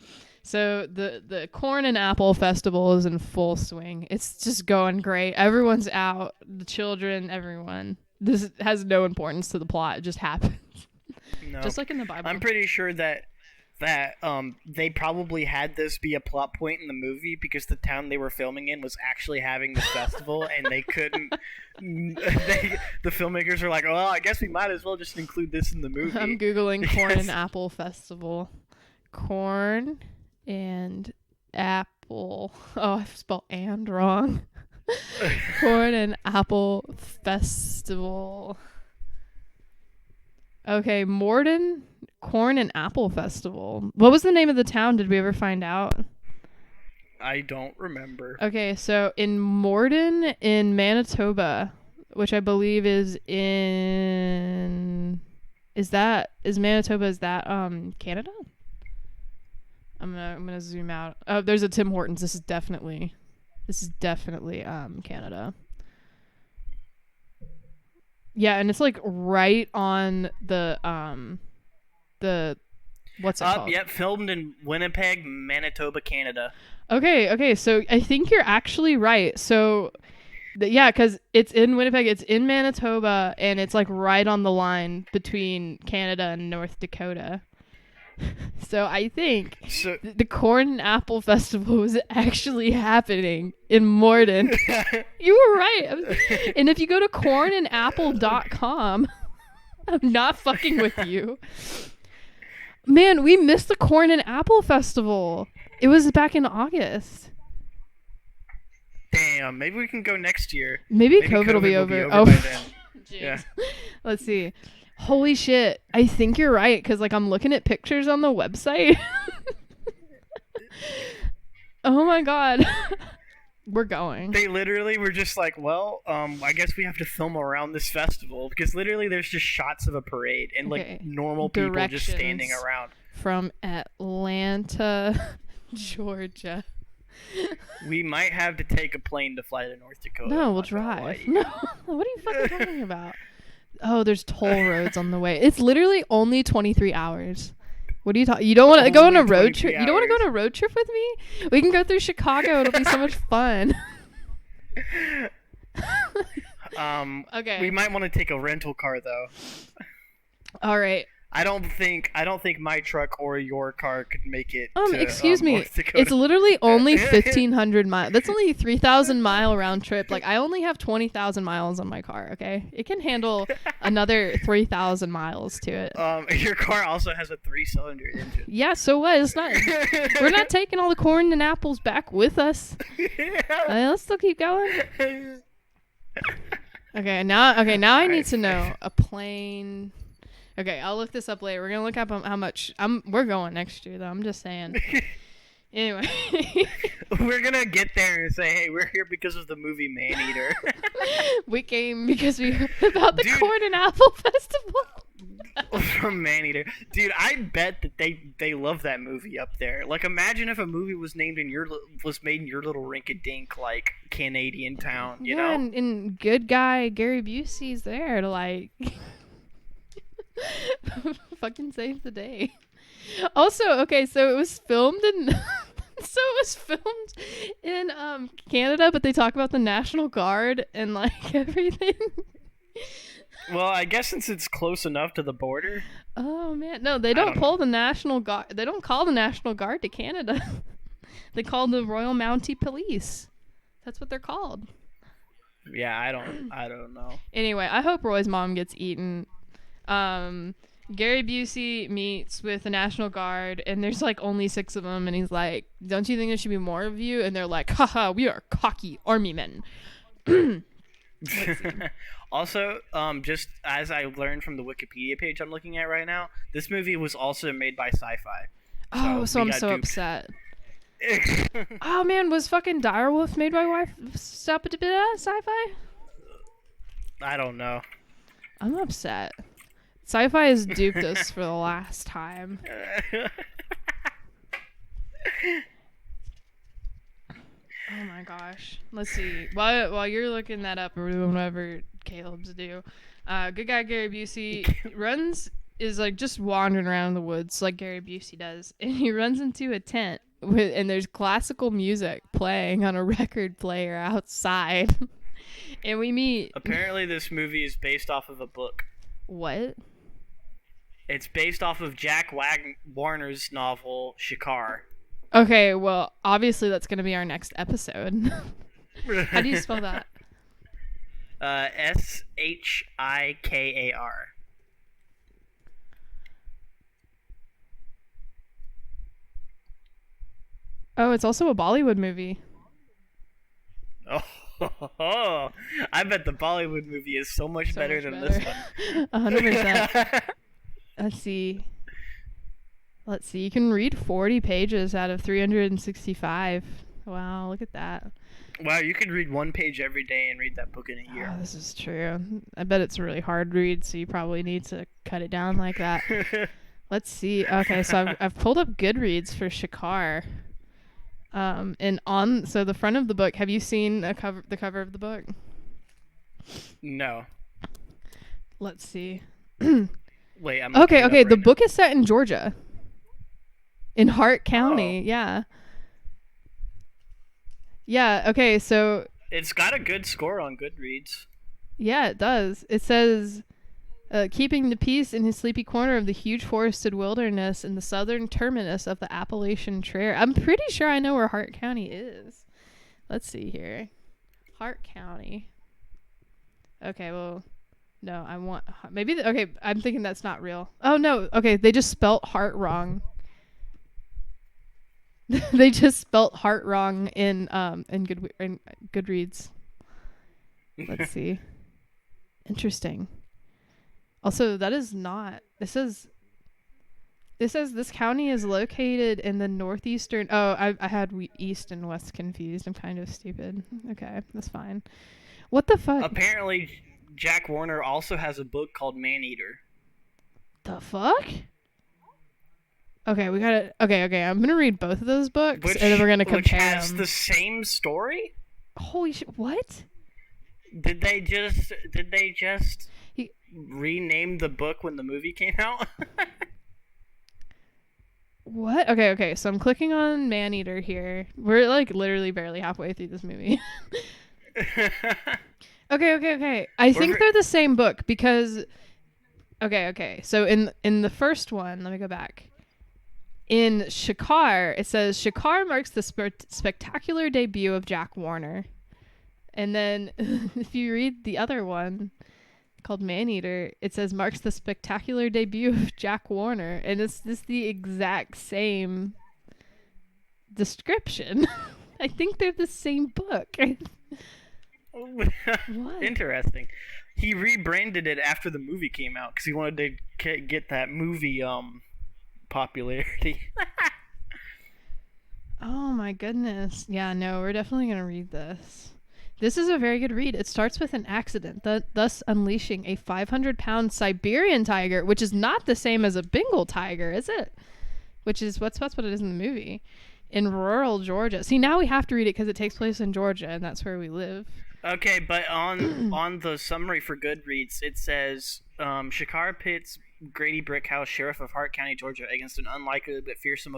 So the corn and apple festival is in full swing. It's just going great. Everyone's out. The children, everyone. This has no importance to the plot. It just happens. No. Just like in the Bible. I'm pretty sure that they probably had this be a plot point in the movie because the town they were filming in was actually having this festival and they couldn't. The filmmakers were like, "Well, I guess we might as well just include this in the movie." I'm googling corn and apple festival. Corn and apple. Oh, I spelled "and" wrong. Corn and apple festival. Okay, Morden Corn and Apple Festival. What was the name of the town? Did we ever find out? I don't remember. Okay, so in Morden in Manitoba, which I believe is in Manitoba Canada? I'm gonna zoom out. Oh, there's a Tim Hortons. This is definitely Canada. Yeah, and it's like right on the what's it called? Yep, filmed in Winnipeg, Manitoba, Canada. Okay, so I think you're actually right. So because it's in Winnipeg, it's in Manitoba, and it's like right on the line between Canada and North Dakota. So I think So the Corn and Apple Festival was actually happening in Morden. You were right. And if you go to cornandapple.com, I'm not fucking with you. Man, we missed the Corn and Apple Festival. It was back in August. damn, maybe we can go next year. Maybe COVID will be over. Oh, by then. Yeah. Let's see. Holy shit. I think you're right, because like I'm looking at pictures on the website. Oh my god. We're going. They literally were just like, well, I guess we have to film around this festival, because literally there's just shots of a parade and like normal people just standing around. From Atlanta, Georgia. We might have to take a plane to fly to North Dakota. No, we'll drive. No, what are you fucking talking about? Oh, there's toll roads on the way. It's literally only 23 hours. What are you talking? You don't want to go on a road trip? You don't want to go on a road trip with me? We can go through Chicago. It'll be so much fun. Okay. We might want to take a rental car though. All right. I don't think my truck or your car could make it. Excuse me. It's literally only 1,500 miles. That's only a 3,000 mile round trip. Like I only have 20,000 miles on my car. Okay, it can handle another 3,000 miles to it. Your car also has a 3-cylinder engine. Yeah. So what? It's not. We're not taking all the corn and apples back with us. Let's still keep going. Okay. Now I need to know a plane. Okay, I'll look this up later. We're gonna look up how much. We're going next year, though. I'm just saying. Anyway, we're gonna get there and say, "Hey, we're here because of the movie Maneater." We came because we heard about the Corn and Apple Festival. From Maneater, dude. I bet that they love that movie up there. Like, imagine if a movie was made in your little rinky-dink like Canadian town. You know, and good guy Gary Busey's there to like. Fucking save the day. Also, okay, so it was filmed in Canada, but they talk about the National Guard and like everything. Well, I guess since it's close enough to the border. Oh man, no, they don't pull the National Guard. They don't call the National Guard to Canada. They call the Royal Mounted Police. That's what they're called. Yeah, I don't know. Anyway, I hope Roy's mom gets eaten. Gary Busey meets with the National Guard, and there's like only 6 of them, and he's like, "Don't you think there should be more of you?" And they're like, "Haha, we are cocky army men." Also, just as I learned from the Wikipedia page I'm looking at right now, this movie was also made by Sci-Fi. So I'm so upset. Oh man, was fucking Direwolf made by Sci-Fi? I don't know. I'm upset. Sci-Fi has duped us for the last time. Oh my gosh. Let's see. While you're looking that up or doing whatever Caleb's do, good guy Gary Busey is like just wandering around the woods like Gary Busey does, and he runs into a tent and there's classical music playing on a record player outside. And we meet. Apparently, this movie is based off of a book. What? It's based off of Jack Warner's novel Shikar. Okay, well, obviously that's going to be our next episode. How do you spell that? Shikar. Oh, it's also a Bollywood movie. Oh, I bet the Bollywood movie is so much better than this one. 100%. Let's see. You can read 40 pages out of 365. Wow, look at that. Wow, you could read 1 page every day and read that book in a year. Oh, this is true. I bet it's a really hard read, so you probably need to cut it down like that. Let's see. Okay, so I've pulled up Goodreads for Shikar. So the front of the book, have you seen the cover of the book? No. Let's see. Wait, I'm okay. The book is set in Georgia. In Hart County, yeah. Yeah, okay, so it's got a good score on Goodreads. Yeah, it does. It says keeping the peace in his sleepy corner of the huge forested wilderness in the southern terminus of the Appalachian Trail. I'm pretty sure I know where Hart County is. Let's see here. Hart County. Okay, well, no, I want... Maybe... okay, I'm thinking that's not real. Oh, no. Okay, they just spelt Hart wrong. They just spelt Hart wrong in Goodreads. Let's see. Interesting. Also, that is not... This says this county is located in the northeastern... Oh, I had east and west confused. I'm kind of stupid. Okay, that's fine. What the fuck? Apparently, Jack Warner also has a book called Maneater. The fuck? Okay, we gotta... Okay, I'm gonna read both of those books, and then we're gonna compare Which has them. the same story? Holy shit, what? Did they just rename the book when the movie came out? What? Okay, so I'm clicking on Maneater here. We're like literally barely halfway through this movie. Okay. I think they're the same book because... Okay. So in the first one, let me go back. In Shakar, it says, Shakar marks the spectacular debut of Jack Warner. And then if you read the other one, called Maneater, it says, marks the spectacular debut of Jack Warner. And it's the exact same description. I think they're the same book. What? Interesting. He rebranded it after the movie came out because he wanted to get that movie popularity. Oh my goodness. Yeah, no, we're definitely going to read this. This is a very good read. It starts with an accident, thus unleashing a 500-pound Siberian tiger, which is not the same as a Bengal tiger, is it? Which is that's what it is in the movie. In rural Georgia. See, now we have to read it because it takes place in Georgia, and that's where we live. Okay, but on the summary for Goodreads, it says, Shakar pits Grady Brickhouse, sheriff of Hart County, Georgia, against an unlikely but fearsome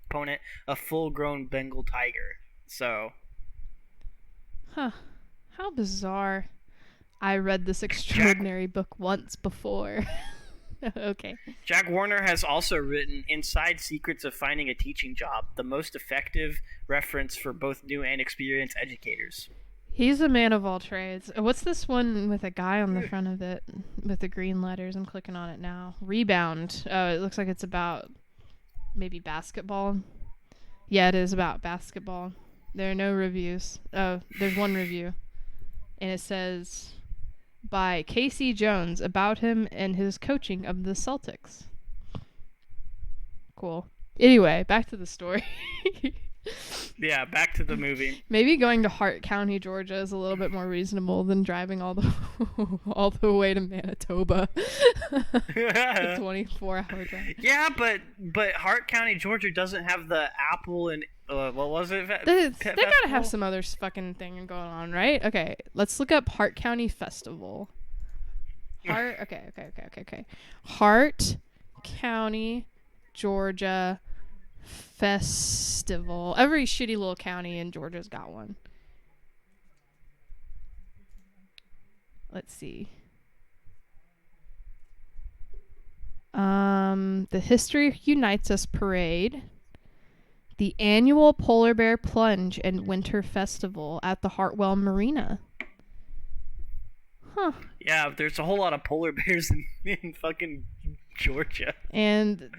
opponent, a full-grown Bengal tiger. So... Huh. How bizarre. I read this extraordinary book once before. Okay. Jack Warner has also written Inside Secrets of Finding a Teaching Job, the most effective reference for both new and experienced educators. He's a man of all trades. What's this one with a guy on the front of it with the green letters? I'm clicking on it now. Rebound. Oh, it looks like it's about maybe basketball. Yeah, it is about basketball. There are no reviews. Oh, there's one review. And it says, by Casey Jones, about him and his coaching of the Celtics. Cool. Anyway, back to the story. Yeah, back to the movie. Maybe going to Hart County, Georgia is a little bit more reasonable than driving all the way to Manitoba. A 24-hour drive. Yeah, but Hart County, Georgia doesn't have the Apple and what was it? They gotta have some other fucking thing going on, right? Okay, let's look up Hart County Festival. Okay. Hart County, Georgia Festival. Every shitty little county in Georgia's got one. Let's see. The History Unites Us Parade. The annual Polar Bear Plunge and Winter Festival at the Hartwell Marina. Huh. Yeah, there's a whole lot of polar bears in fucking Georgia. And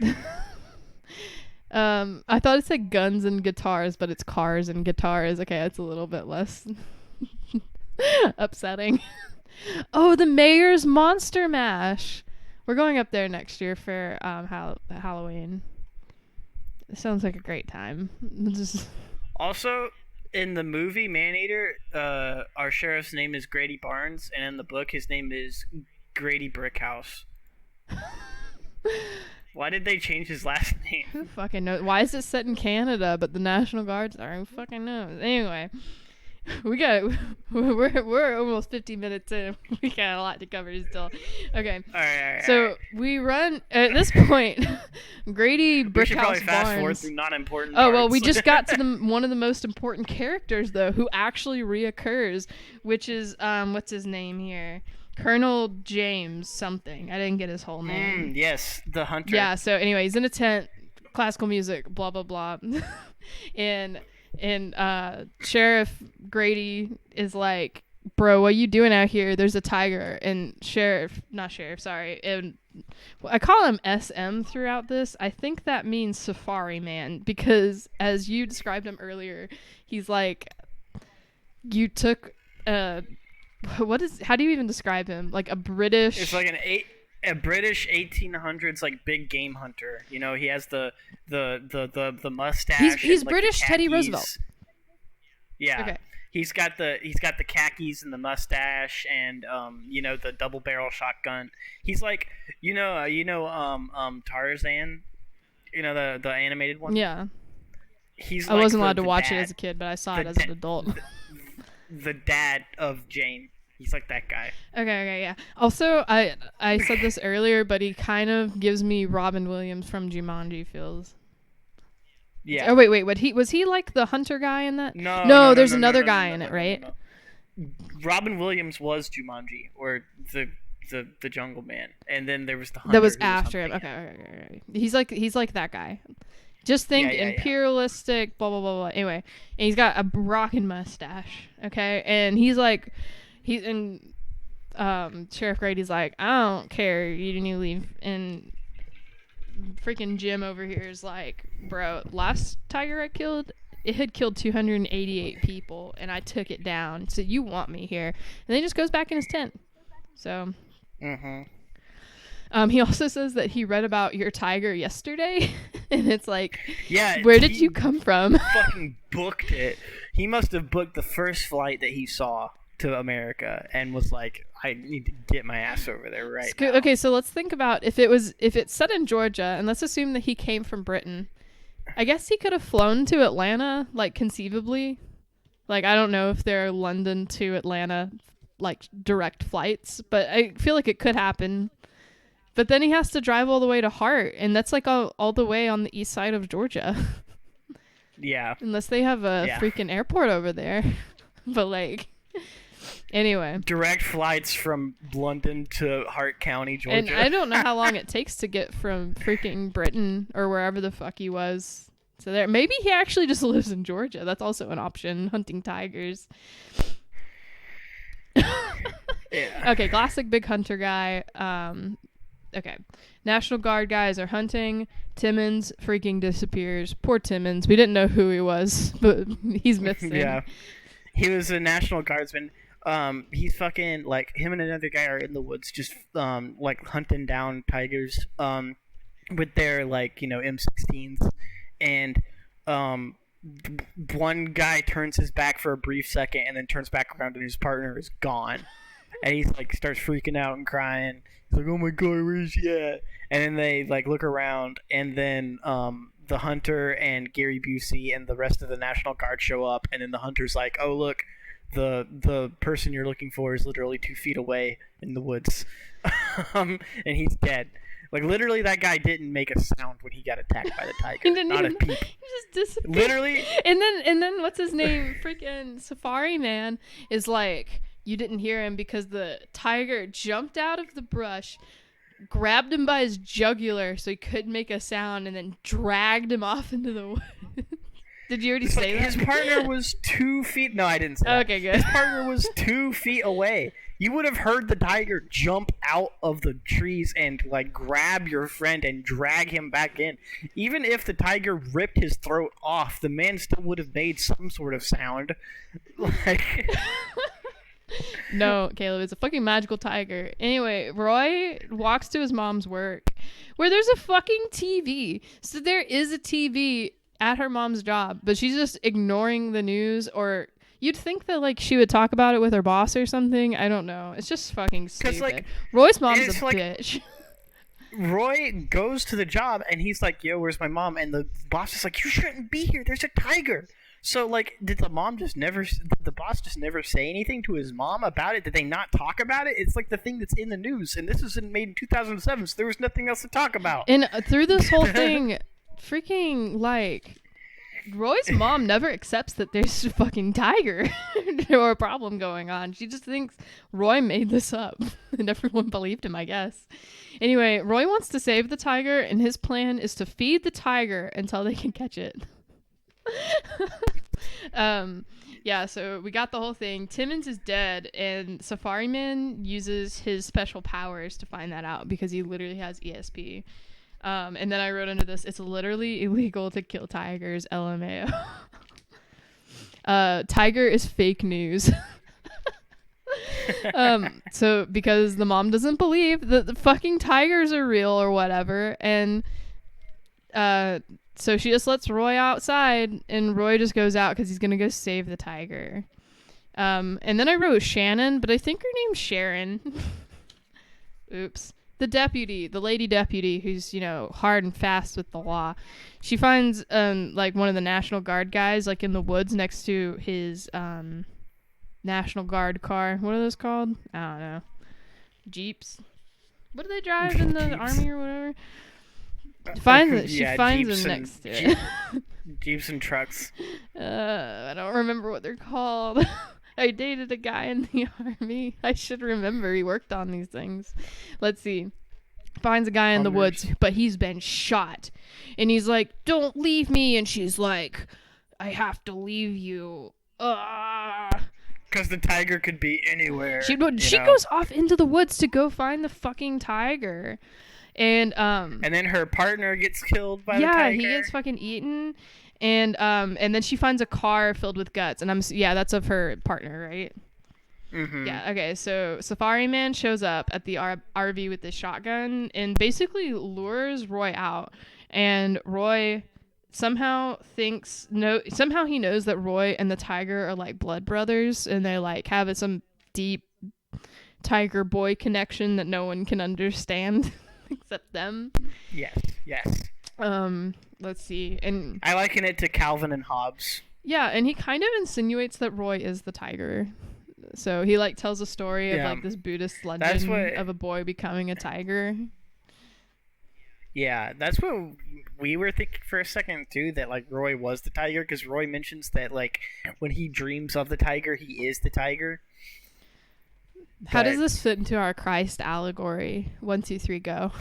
I thought it said guns and guitars, but it's cars and guitars. Okay, that's a little bit less upsetting. Oh, the Mayor's Monster Mash. We're going up there next year for Halloween. It sounds like a great time. Also, in the movie Maneater, our sheriff's name is Grady Barnes, and in the book his name is Grady Brickhouse. Why did they change his last name? Who fucking knows? Why is it set in Canada, but the National Guard's there? Who fucking knows? Anyway, we're almost 50 minutes in. We got a lot to cover still. Okay. All right. So we run at this point. Grady Brickhouse We should probably fast Barnes. forward through non-important Oh parts. well, we just got to one of the most important characters though, who actually reoccurs, which is what's his name here? Colonel James something. I didn't get his whole name. Yes, the hunter. Yeah, so anyway, he's in a tent, classical music, blah blah blah. and Sheriff Grady is like, "Bro, what you doing out here? There's a tiger." And and I call him SM throughout this. I think that means Safari Man, because as you described him earlier, he's like, you took how do you even describe him? Like a British. It's like a British 1800s like big game hunter. You know, he has the mustache. He's and, British Teddy Roosevelt. Yeah. Okay. He's got the khakis and the mustache and the double barrel shotgun. He's like Tarzan, the animated one. Yeah. I wasn't allowed to watch it as a kid, but I saw it as an adult. The dad of Jane. He's like that guy. Okay, yeah. Also, I said this earlier, but he kind of gives me Robin Williams from Jumanji feels. Yeah. Oh wait, was he like the hunter guy in that? No, there's another guy in it, right? No. Robin Williams was Jumanji, or the Jungle Man, and then there was the hunter. That was after him. Okay. He's like that guy. Just think imperialistic, blah, blah, blah, blah. Anyway, and he's got a rockin' mustache, okay? And he's like, Sheriff Grady's like, I don't care, you didn't leave. And freaking Jim over here is like, bro, last tiger I killed, it had killed 288 people, and I took it down, so you want me here. And then he just goes back in his tent. So... Mm-hmm. He also says that he read about your tiger yesterday, and it's like, yeah, where did you come from? Fucking booked it. He must have booked the first flight that he saw to America and was like, I need to get my ass over there right now. Okay, so let's think about if it's set in Georgia, and let's assume that he came from Britain. I guess he could have flown to Atlanta, like conceivably. Like, I don't know if there are London to Atlanta, like direct flights, but I feel like it could happen. But then he has to drive all the way to Hart, and that's like all the way on the east side of Georgia. Yeah. Unless they have a freaking airport over there. But like, anyway. Direct flights from London to Hart County, Georgia. And I don't know how long it takes to get from freaking Britain or wherever the fuck he was to there. Maybe he actually just lives in Georgia. That's also an option, hunting tigers. Yeah. Okay, classic big hunter guy. Okay. National Guard guys are hunting. Timmons freaking disappears. Poor Timmons. We didn't know who he was, but he's missing. Yeah. He was a National Guardsman. He's fucking, like, him and another guy are in the woods just, like, hunting down tigers, with their, like, M16s. And, one guy turns his back for a brief second and then turns back around and his partner is gone. And he's like starts freaking out and crying. He's like, "Oh my god, where is he at?" And then they like look around, and then the hunter and Gary Busey and the rest of the National Guard show up, and then the hunter's like, "Oh look, the person you're looking for is literally 2 feet away in the woods," and he's dead. Like literally, that guy didn't make a sound when he got attacked by the tiger. Not a peep. He just disappeared. Literally. And then what's his name? Freaking Safari Man is like, you didn't hear him because the tiger jumped out of the brush, grabbed him by his jugular so he couldn't make a sound, and then dragged him off into the woods. Did you already say that? His partner was 2 feet. No, I didn't say that. Okay, good. His partner was 2 feet away. You would have heard the tiger jump out of the trees and like grab your friend and drag him back in. Even if the tiger ripped his throat off, the man still would have made some sort of sound. Like. No, Caleb, it's a fucking magical tiger. Anyway, Roy walks to his mom's work where there's a fucking TV. So there is a TV at her mom's job, but she's just ignoring the news, or you'd think that like she would talk about it with her boss or something. I don't know. It's just fucking stupid. Like, Roy's mom's a bitch. Roy goes to the job and he's like, "Yo, where's my mom?" And the boss is like, "You shouldn't be here. There's a tiger." So like, did the boss just never say anything to his mom about it? Did they not talk about it? It's like the thing that's in the news, and this was made in 2007, so there was nothing else to talk about. And through this whole thing, freaking like, Roy's mom never accepts that there's a fucking tiger or a problem going on. She just thinks Roy made this up, and everyone believed him, I guess. Anyway, Roy wants to save the tiger, and his plan is to feed the tiger until they can catch it. Yeah, so we got the whole thing. Timmons is dead, and Safari Man uses his special powers to find that out because he literally has ESP. And then I wrote under this, it's literally illegal to kill tigers, LMAO. Tiger is fake news. So because the mom doesn't believe that the fucking tigers are real or whatever, and so she just lets Roy outside, and Roy just goes out because he's gonna go save the tiger. And then I wrote Shannon, but I think her name's Sharon. Oops. The lady deputy who's, hard and fast with the law. She finds, like, one of the National Guard guys, like, in the woods next to his, National Guard car. What are those called? I don't know. Jeeps. What do they drive in the army or whatever? She finds him next to it. Jeeps and trucks. I don't remember what they're called. I dated a guy in the army. I should remember. He worked on these things. Let's see. Finds a guy in the woods, but he's been shot. And he's like, "Don't leave me." And she's like, "I have to leave you." Because the tiger could be anywhere. She goes off into the woods to go find the fucking tiger. And then her partner gets killed by the tiger. Yeah, he gets fucking eaten. And then she finds a car filled with guts, and that's of her partner, right? Mm-hmm. Yeah. Okay. So Safari Man shows up at the RV with this shotgun and basically lures Roy out, and Roy somehow he knows that Roy and the tiger are like blood brothers, and they like have some deep tiger boy connection that no one can understand except them. Yes. Let's see. And I liken it to Calvin and Hobbes. Yeah, and he kind of insinuates that Roy is the tiger. So he like tells a story of like this Buddhist legend of a boy becoming a tiger. Yeah, that's what we were thinking for a second too, that like Roy was the tiger, because Roy mentions that like when he dreams of the tiger, he is the tiger. How does this fit into our Christ allegory? 1, 2, 3, go.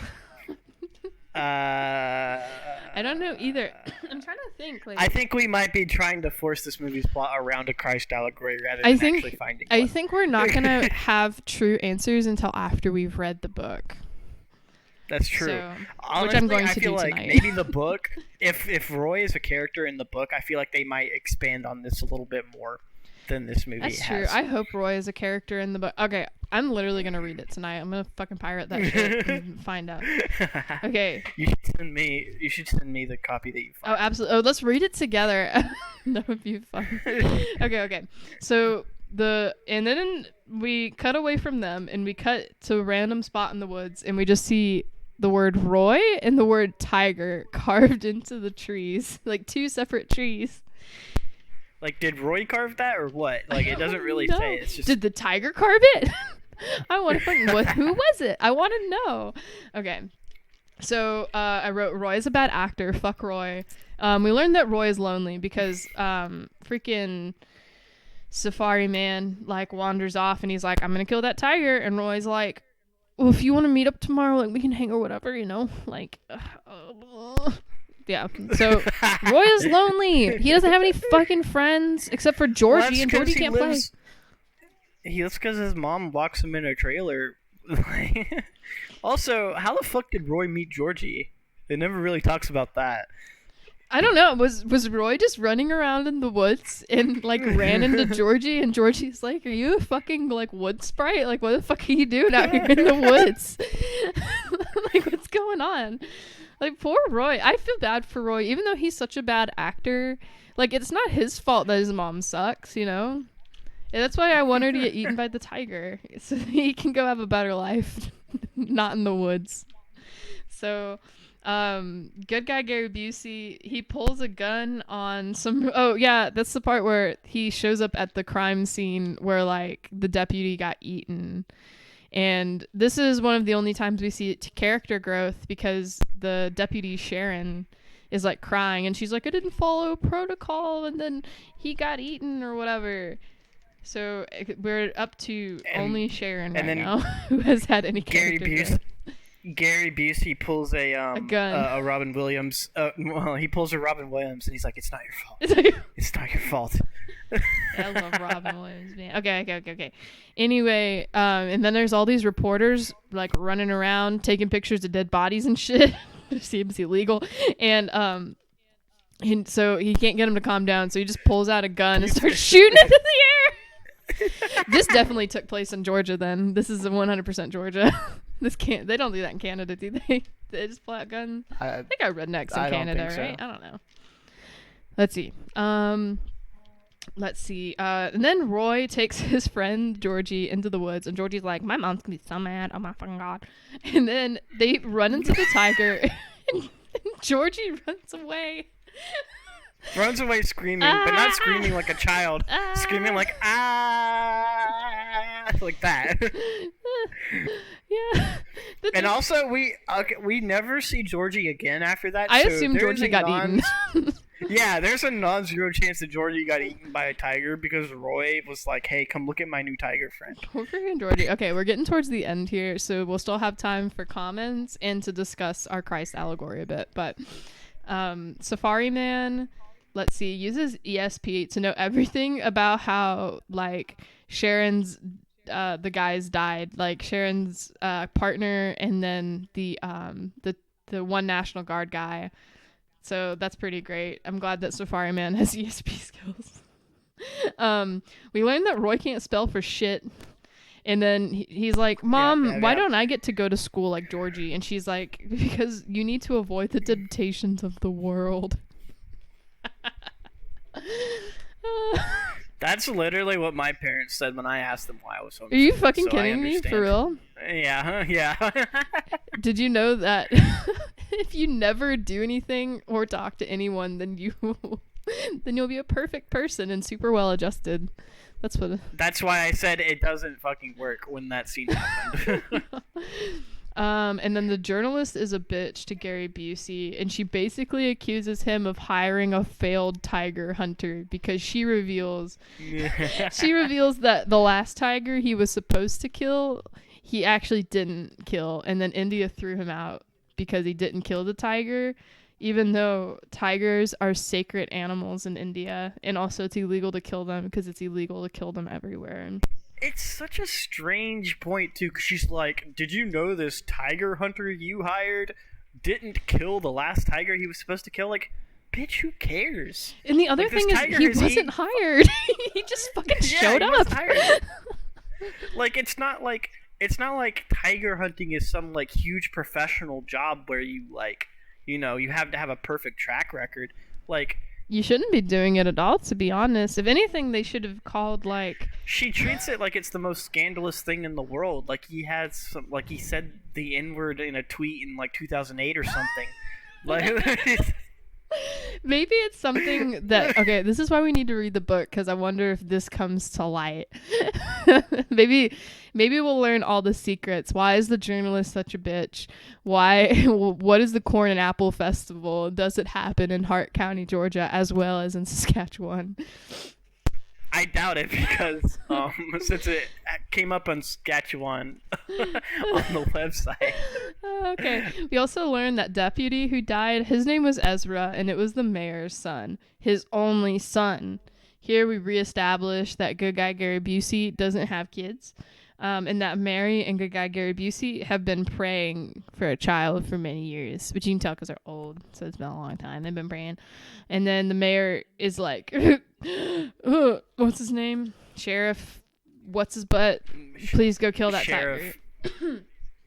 I don't know either. I'm trying to think. I think we might be trying to force this movie's plot around a Christ allegory rather than actually finding one. I think we're not going to have true answers until after we've read the book. That's true. So, honestly, which I'm going to do like tonight. Maybe the book, if Roy is a character in the book, I feel like they might expand on this a little bit more than this movie has. That's true. I hope Roy is a character in the book. Okay, I'm literally going to read it tonight. I'm going to fucking pirate that shit and find out. Okay. You should send me the copy that you find. Oh, absolutely. Oh, let's read it together. That would be fun. Okay. So and then we cut away from them and we cut to a random spot in the woods, and we just see the word Roy and the word tiger carved into the trees, like 2 separate trees. Like, did Roy carve that or what? Like, it doesn't really say. It's just... Did the tiger carve it? I want to find who was it? I want to know. Okay. So I wrote, Roy is a bad actor. Fuck Roy. We learned that Roy is lonely because freaking Safari Man like wanders off and he's like, I'm gonna kill that tiger, and Roy's like, well, if you want to meet up tomorrow, like we can hang or whatever, like yeah. So Roy is lonely. He doesn't have any fucking friends except for Georgie, and Georgie can't play. That's because his mom locks him in a trailer. Also, how the fuck did Roy meet Georgie? It never really talks about that. I don't know. Was Roy just running around in the woods and like ran into Georgie, and Georgie's like, "Are you a fucking like wood sprite? Like, what the fuck are you doing out here in the woods? Like, what's going on?" Like, poor Roy. I feel bad for Roy, even though he's such a bad actor. Like, it's not his fault that his mom sucks, And that's why I want her to get eaten by the tiger, so he can go have a better life, not in the woods. So, good guy Gary Busey, he pulls a gun on some... Oh, yeah, that's the part where he shows up at the crime scene where, like, the deputy got eaten. And this is one of the only times we see character growth, because the deputy Sharon is like crying, and she's like, I didn't follow protocol, and then he got eaten or whatever. So we're up to only Sharon right now who has had any character growth. Gary Busey pulls a gun. A Robin Williams. He pulls a Robin Williams, and he's like, "It's not your fault. It's not your fault." I love Robin Williams, man. Okay. Anyway, and then there's all these reporters like running around taking pictures of dead bodies and shit. Seems illegal, and so he can't get him to calm down, so he just pulls out a gun and starts shooting into the air. This definitely took place in Georgia. Then this is 100% Georgia. They don't do that in Canada, do they? They just pull out guns. I think our rednecks in Canada, right? So. I don't know. Let's see. And then Roy takes his friend Georgie into the woods, and Georgie's like, "My mom's gonna be so mad. Oh my fucking god!" And then they run into the tiger, and Georgie runs away. Runs away screaming, but not screaming like a child. Screaming like, like that. Yeah. And also, we never see Georgie again after that. I assume Georgie got eaten. Yeah, there's a non-zero chance that Georgie got eaten by a tiger because Roy was like, hey, come look at my new tiger friend. Poor freaking Georgie. Okay, we're getting towards the end here, so we'll still have time for comments and to discuss our Christ allegory a bit. But Safari Man... Let's see, uses ESP to know everything about how, like, Sharon's, the guys died. Like, Sharon's partner and then the one National Guard guy. So that's pretty great. I'm glad that Safari Man has ESP skills. We learned that Roy can't spell for shit. And then he's like, Mom, why don't I get to go to school like Georgie? And she's like, because you need to avoid the temptations of the world. That's literally what my parents said when I asked them why I was homeschooled. Are you fucking kidding me? For real? Yeah. Did you know that if you never do anything or talk to anyone, then you'll be a perfect person and super well adjusted. That's why I said it doesn't fucking work when that scene happened. And then the journalist is a bitch to Gary Busey, and she basically accuses him of hiring a failed tiger hunter because she reveals that the last tiger he was supposed to kill, he actually didn't kill, and then India threw him out because he didn't kill the tiger, even though tigers are sacred animals in India, and also it's illegal to kill them because it's illegal to kill them everywhere. It's such a strange point, too, because she's like, did you know this tiger hunter you hired didn't kill the last tiger he was supposed to kill? Like, bitch, who cares? And the other thing is, he wasn't hired. He just fucking showed up. Like, it's not like tiger hunting is some, like, huge professional job where you, like, you have to have a perfect track record. Like... You shouldn't be doing it at all, to be honest. If anything, they should have called, like... She treats it like it's the most scandalous thing in the world. Like, he said the N-word in a tweet in, like, 2008 or something. Like... Maybe it's something that... Okay, this is why we need to read the book, because I wonder if this comes to light. Maybe we'll learn all the secrets. Why is the journalist such a bitch? What is the Corn and Apple Festival? Does it happen in Hart County, Georgia, as well as in Saskatchewan? I doubt it because since it came up on Saskatchewan on the website. Okay. We also learned that deputy who died, his name was Ezra, and it was the mayor's son, his only son. Here we reestablish that good guy Gary Busey doesn't have kids, and that Mary and good guy Gary Busey have been praying for a child for many years, which you can tell because they're old, so it's been a long time. They've been praying. And then the mayor is like, what's his name? Sheriff, what's his butt? Please go kill that tiger.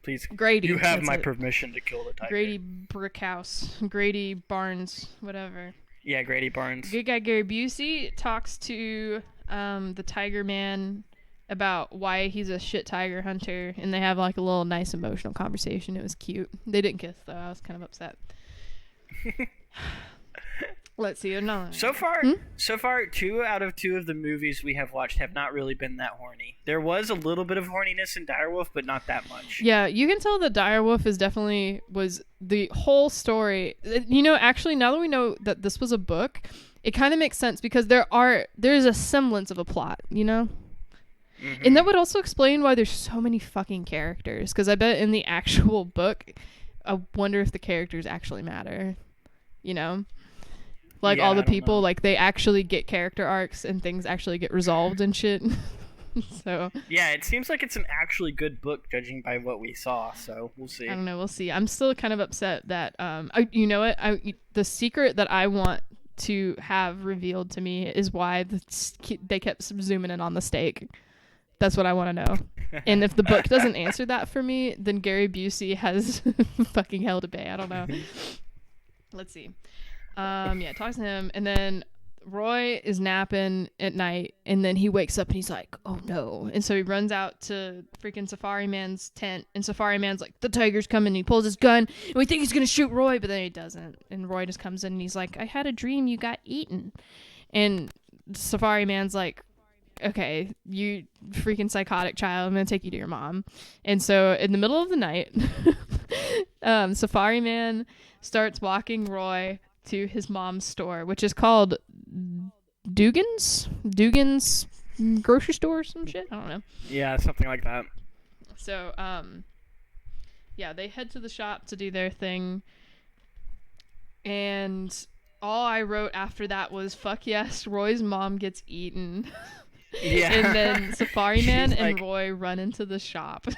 Please. Grady. You have my permission to kill the tiger. Grady Brickhouse. Grady Barnes. Whatever. Yeah, Grady Barnes. Good guy Gary Busey talks to the Tiger Man about why he's a shit tiger hunter, and they have like a little nice emotional conversation. It was cute. They didn't kiss though. I was kind of upset. Let's see. No. So far, 2 out of 2 of the movies we have watched have not really been that horny. There was a little bit of horniness in Direwolf, but not that much. Yeah, you can tell that Direwolf was the whole story. You know, actually, now that we know that this was a book, it kind of makes sense because there's a semblance of a plot, you know? Mm-hmm. And that would also explain why there's so many fucking characters. Because I bet in the actual book, I wonder if the characters actually matter. You know? Like, all the people, like, they actually get character arcs and things actually get resolved and shit. So yeah, it seems like it's an actually good book, judging by what we saw. So we'll see. I don't know. We'll see. I'm still kind of upset that, you know what? The secret that I want to have revealed to me is why they kept zooming in on the steak. That's what I want to know. And if the book doesn't answer that for me, then Gary Busey has fucking hell to pay. I don't know. Let's see. Yeah, talks to him, and then Roy is napping at night, and then he wakes up and he's like, oh no. And so he runs out to freaking Safari Man's tent, and Safari Man's like, the tiger's coming, and he pulls his gun, and we think he's gonna shoot Roy, but then he doesn't. And Roy just comes in and he's like, I had a dream you got eaten. And Safari Man's like, okay, you freaking psychotic child, I'm gonna take you to your mom. And so in the middle of the night, Safari Man starts walking Roy to his mom's store, which is called Dugan's grocery store or some shit. I don't know. Yeah, something like that. So, yeah, they head to the shop to do their thing. And all I wrote after that was, fuck yes, Roy's mom gets eaten. Yeah. And then Safari Man She's and like, Roy run into the shop.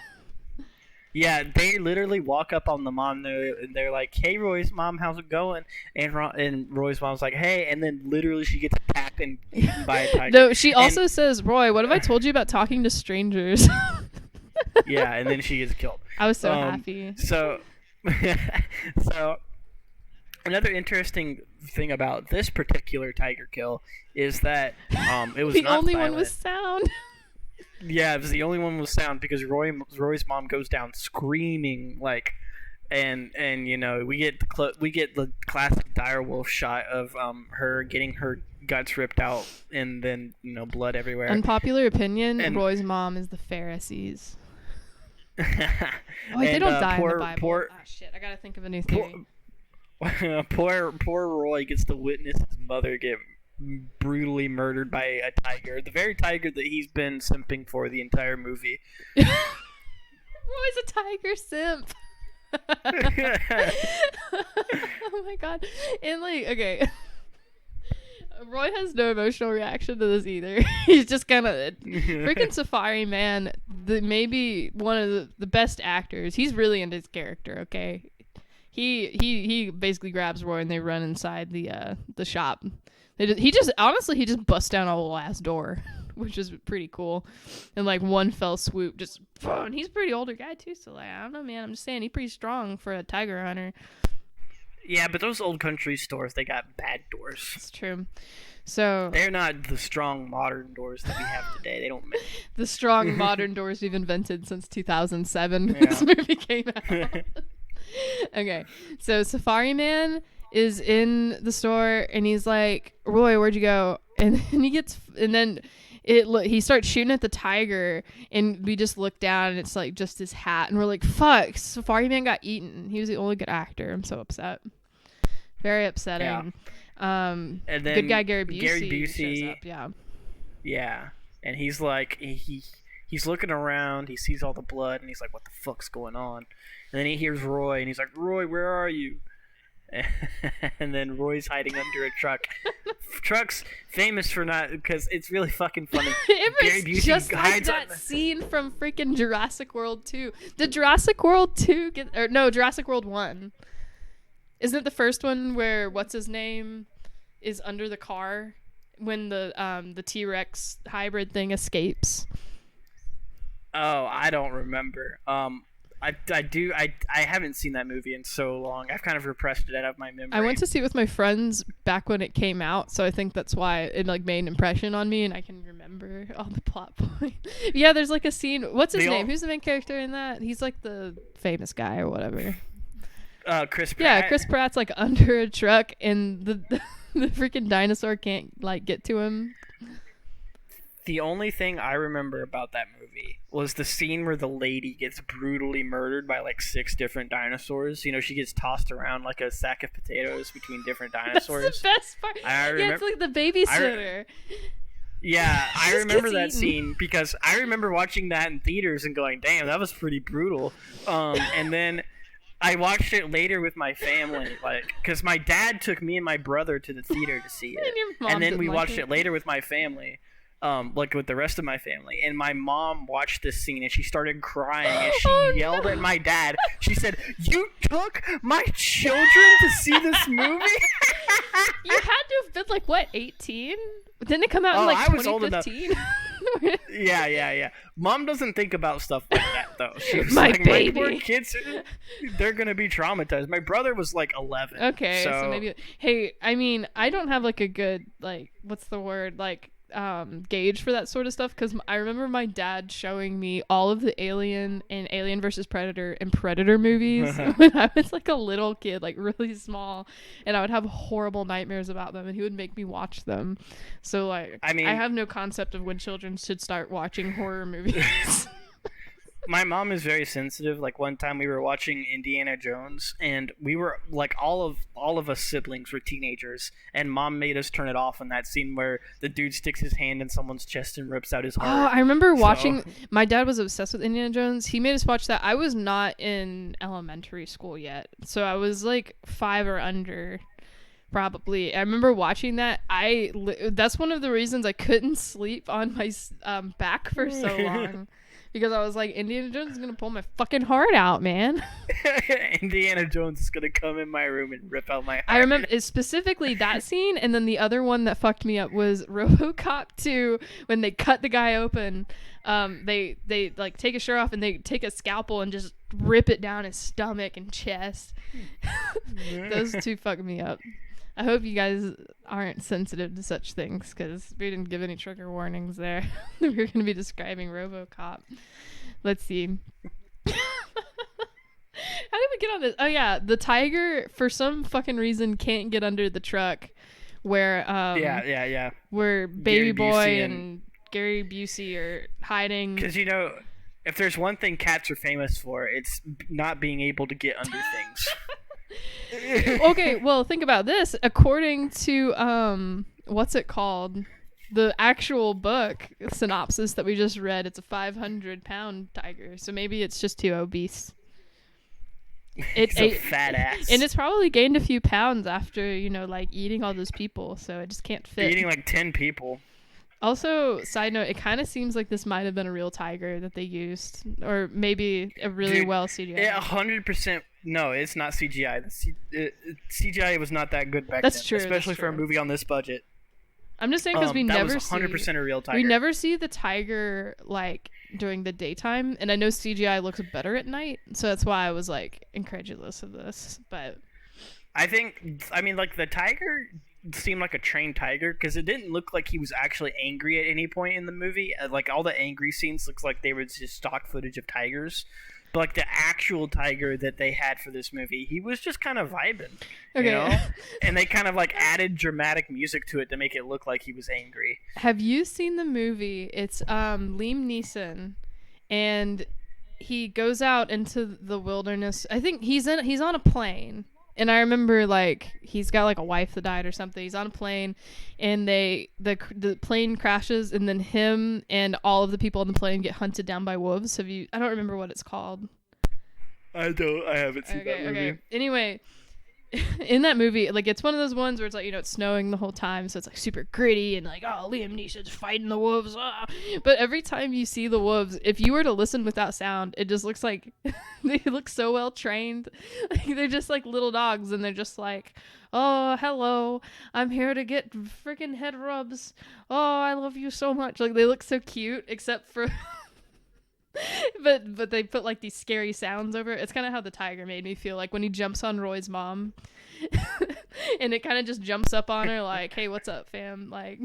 Yeah, they literally walk up on the mom and they're like, hey, Roy's mom, how's it going? And Roy's mom's like, hey, and then literally she gets attacked and eaten by a tiger. No, she also says, Roy, what have I told you about talking to strangers? Yeah, and then she gets killed. I was so happy. So another interesting thing about this particular tiger kill is that it was the not only violent. one with sound. Yeah, it was the only one with sound because Roy's mom goes down screaming, like, and you know we get the classic direwolf shot of her getting her guts ripped out and then blood everywhere. Unpopular opinion: Roy's mom is the Pharisees. Oh, wait, they don't die in the Bible. Shit, I gotta think of a new theory. Poor Roy gets to witness his mother get brutally murdered by a tiger, the very tiger that he's been simping for the entire movie. Roy's a tiger simp. Oh my god. And like, okay, Roy has no emotional reaction to this either. He's just kind of freaking Safari Man, maybe one of the best actors. He's really into his character. Okay, he basically grabs Roy and they run inside the shop. He just busts down a whole ass door, which is pretty cool. And like one fell swoop, just, and he's a pretty older guy too. So like, I don't know, man. I'm just saying he's pretty strong for a tiger hunter. Yeah, but those old country stores, they got bad doors. It's true. So they're not the strong modern doors that we have today. They don't make the strong modern doors we've invented since 2007. Yeah. This movie came out. Okay, so Safari Man is in the store and he's like, Roy, where'd you go? And then he starts shooting at the tiger and we just look down and it's like just his hat and we're like, fuck, Safari Man got eaten. He was the only good actor. I'm so upset. Very upsetting. Yeah. And then good guy Gary Busey shows up. Yeah. And he's like, he's looking around, he sees all the blood and he's like, what the fuck's going on? And then he hears Roy and he's like, Roy, where are you? And then Roy's hiding under a truck. Truck's famous for not, because it's really fucking funny. It was just like that scene from freaking Jurassic World 2. Did Jurassic World 2 Jurassic World 1? Isn't it the first one where what's his name is under the car when the T-Rex hybrid thing escapes? Oh, I don't remember. I haven't seen that movie in so long. I've kind of repressed it out of my memory. I went to see it with my friends back when it came out, so I think that's why it like made an impression on me and I can remember all the plot points. Yeah, there's like a scene. What's his name? Who's the main character in that? He's like the famous guy or whatever. Chris Pratt. Yeah, Chris Pratt's like under a truck and the freaking dinosaur can't like get to him. The only thing I remember about that movie was the scene where the lady gets brutally murdered by like 6 different dinosaurs. You know, she gets tossed around like a sack of potatoes between different dinosaurs. That's the best part. Yeah, it's like the babysitter. Yeah, I remember that scene because I remember watching that in theaters and going, "Damn, that was pretty brutal." And then I watched it later with my family, like, because my dad took me and my brother to the theater to see it, and then we watched it later with my family, like with the rest of my family. And my mom watched this scene and she started crying and she yelled at my dad. She said, "You took my children to see this movie?" You had to have been like what, 18? Didn't it come out in like 2015? Yeah. Mom doesn't think about stuff like that though. She was my like, baby. My poor kids, they're gonna be traumatized. My brother was like 11. Okay, so maybe. Hey, I mean, I don't have like a good like what's the word like gauge for that sort of stuff, because I remember my dad showing me all of the Alien and Alien versus Predator and Predator movies when I was like a little kid, like really small, and I would have horrible nightmares about them and he would make me watch them. So like, I mean, I have no concept of when children should start watching horror movies. My mom is very sensitive. Like one time we were watching Indiana Jones and we were like all of us siblings were teenagers and mom made us turn it off in that scene where the dude sticks his hand in someone's chest and rips out his heart. Oh, I remember watching. My dad was obsessed with Indiana Jones. He made us watch that. I was not in elementary school yet, so I was like 5 or under. Probably. I remember watching that. That's one of the reasons I couldn't sleep on my back for so long. Because I was like, Indiana Jones is going to pull my fucking heart out, man. Indiana Jones is going to come in my room and rip out my heart. I remember specifically that scene, and then the other one that fucked me up was RoboCop 2, when they cut the guy open. They like take his shirt off and they take a scalpel and just rip it down his stomach and chest. Those two fucked me up. I hope you guys aren't sensitive to such things, because we didn't give any trigger warnings there. We were going to be describing RoboCop. Let's see. How did we get on this? Oh, yeah. The tiger, for some fucking reason, can't get under the truck where where Baby Boy and Gary Busey are hiding. Because, you know, if there's one thing cats are famous for, it's not being able to get under things. Okay, well, think about this. According to what's it called, the actual book synopsis that we just read, it's a 500-pound tiger, so maybe it's just too obese. It's a fat ass, and it's probably gained a few pounds after, you know, like eating all those people, so it just can't fit. Eating like 10 people. Also, side note, it kind of seems like this might have been a real tiger that they used, or maybe a really well CGI. Yeah, 100%. No, it's not CGI. CGI was not that good back then. That's true, especially for a movie on this budget. I'm just saying because we never was 100% a real tiger. We never see the tiger like during the daytime, and I know CGI looks better at night, so that's why I was like incredulous of this. But I mean, like the tiger seemed like a trained tiger because it didn't look like he was actually angry at any point in the movie. Like all the angry scenes looks like they were just stock footage of tigers. But like the actual tiger that they had for this movie, he was just kind of vibing, you know? And they kind of like added dramatic music to it to make it look like he was angry. Have you seen the movie? It's Liam Neeson, and he goes out into the wilderness. I think he's on a plane. And I remember, like, he's got, like, a wife that died or something. He's on a plane, and the plane crashes, and then him and all of the people on the plane get hunted down by wolves. I don't remember what it's called. I haven't seen that movie. Okay. Anyway, in that movie, like, it's one of those ones where it's like, you know, it's snowing the whole time, so it's like super gritty and like, oh, Liam Neeson's fighting the wolves. But every time you see the wolves, if you were to listen without sound, it just looks like they look so well trained. Like, they're just like little dogs, and they're just like, oh, hello, I'm here to get freaking head rubs. Oh, I love you so much. Like, they look so cute, except for but they put like these scary sounds over it. It's kind of how the tiger made me feel, like when he jumps on Roy's mom and it kind of just jumps up on her like, hey, what's up, fam? Like,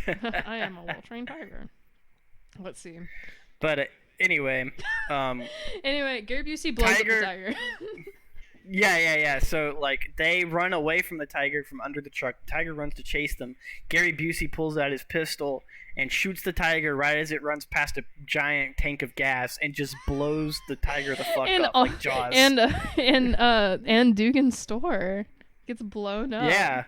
I am a well-trained tiger. Let's see. But anyway, Gary Busey blows up the tiger. Yeah. So like they run away from the tiger from under the truck. The tiger runs to chase them. Gary Busey pulls out his pistol and shoots the tiger right as it runs past a giant tank of gas and just blows the tiger the fuck up like Jaws. And Dugan's store gets blown up. Yeah.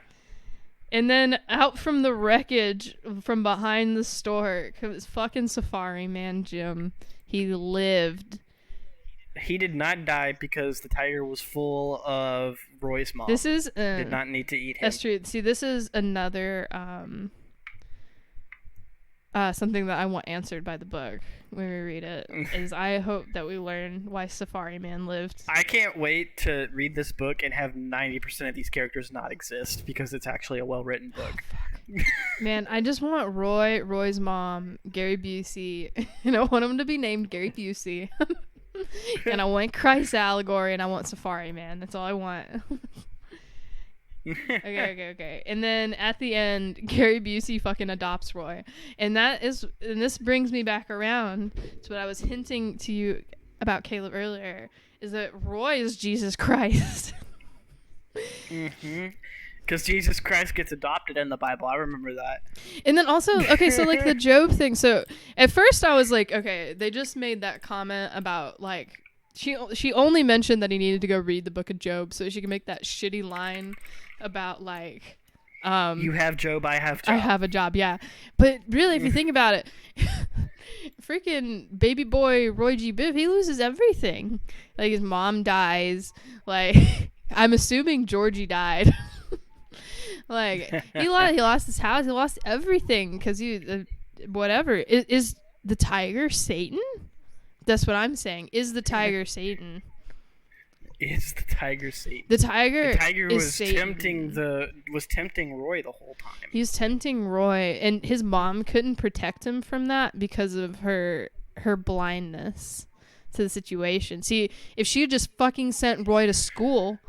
And then out from the wreckage from behind the store comes fucking Safari Man Jim. He lived. He did not die because the tiger was full of Roy's mom. This is did not need to eat him. That's true. See, this is another something that I want answered by the book when we read it. Is I hope that we learn why Safari Man lived. I can't wait to read this book and have 90% of these characters not exist because it's actually a well-written book. Man, I just want Roy's mom, Gary Busey, and I want him to be named Gary Busey. And I want Christ allegory, and I want Safari Man. That's all I want. Okay. And then at the end, Gary Busey fucking adopts Roy. And this brings me back around to what I was hinting to you about Caleb earlier, is that Roy is Jesus Christ. Because Jesus Christ gets adopted in the Bible. I remember that. And then also, okay, so like the Job thing. So at first I was like, okay, they just made that comment about like, she only mentioned that he needed to go read the book of Job so she can make that shitty line about like, you have Job, I have job. I have a job, yeah. But really, if you think about it, freaking baby boy Roy G. Biv, he loses everything. Like his mom dies. Like I'm assuming Georgie died. Like he lost his house, he lost everything because whatever. Is the tiger Satan? That's what I'm saying. Is the tiger Satan? Is the tiger Satan? The tiger was Satan. was tempting Roy the whole time. He was tempting Roy, and his mom couldn't protect him from that because of her blindness to the situation. See, if she had just fucking sent Roy to school,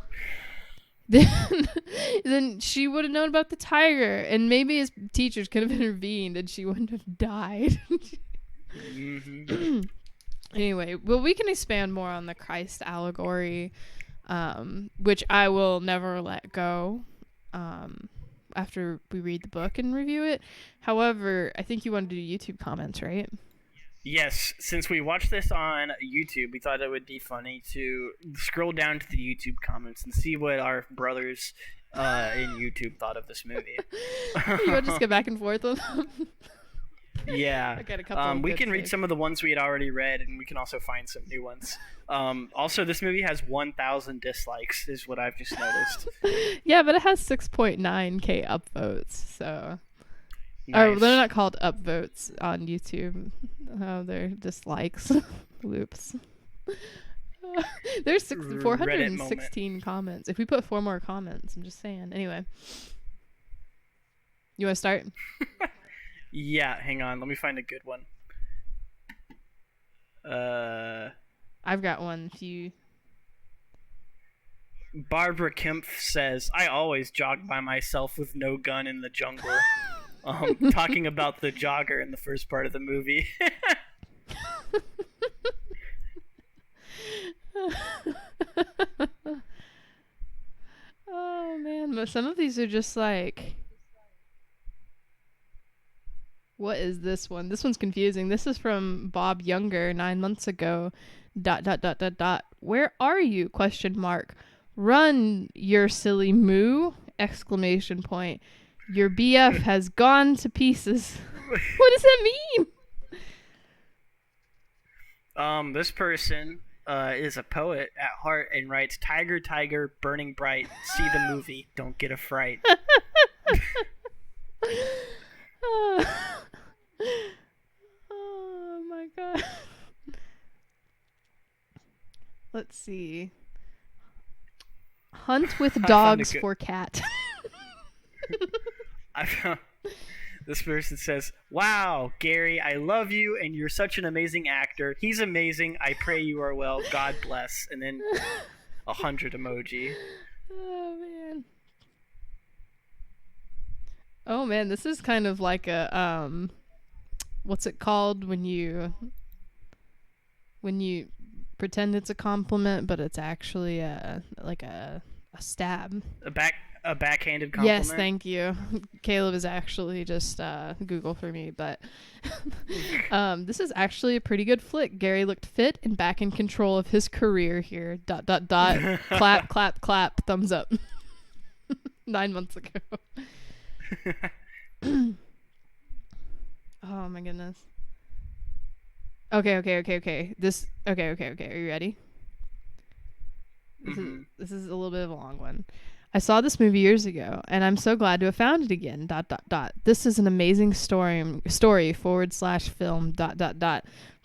then she would have known about the tiger, and maybe his teachers could have intervened, and she wouldn't have died. Anyway, well, we can expand more on the Christ allegory, which I will never let go after we read the book and review it. However, I think you wanted to do YouTube comments, right? Yes, since we watched this on YouTube, we thought it would be funny to scroll down to the YouTube comments and see what our brothers in YouTube thought of this movie. You want to just go back and forth with them? Yeah. I got a couple we can read some of the ones we had already read, and we can also find some new ones. Also, this movie has 1,000 dislikes, is what I've just noticed. Yeah, but it has 6.9k upvotes, so... Nice. Oh, they're not called upvotes on YouTube. Oh, they're dislikes. Whoops. There's 416 comments. If we put 4 more comments, I'm just saying. Anyway. You want to start? Yeah, hang on. Let me find a good one. I've got one. If you... Barbara Kempf says, I always jog by myself with no gun in the jungle. Talking about the jogger in the first part of the movie. Oh man, but some of these are just like, what is this one? This one's confusing. This is from Bob Younger 9 months ago. ... Where are you? ? Run, your silly moo! ! Your BF has gone to pieces. What does that mean? This person is a poet at heart and writes, Tiger, tiger, burning bright, see the movie, don't get a fright. Oh my god. Let's see. Hunt with dogs for cat. I found this person says, wow, Gary, I love you and you're such an amazing actor. He's amazing. I pray you are well. God bless. And then 100 emoji. Oh man, this is kind of like a what's it called when you pretend it's a compliment, but it's actually like a stab. A backhanded compliment. Yes, thank you. Caleb is actually just Google for me, but this is actually a pretty good flick. Gary looked fit and back in control of his career here. ... clap, clap, clap. Thumbs up. 9 months ago. Oh my goodness. Okay. Okay. Are you ready? This is a little bit of a long one. I saw this movie years ago, and I'm so glad to have found it again. ... This is an amazing story / film ...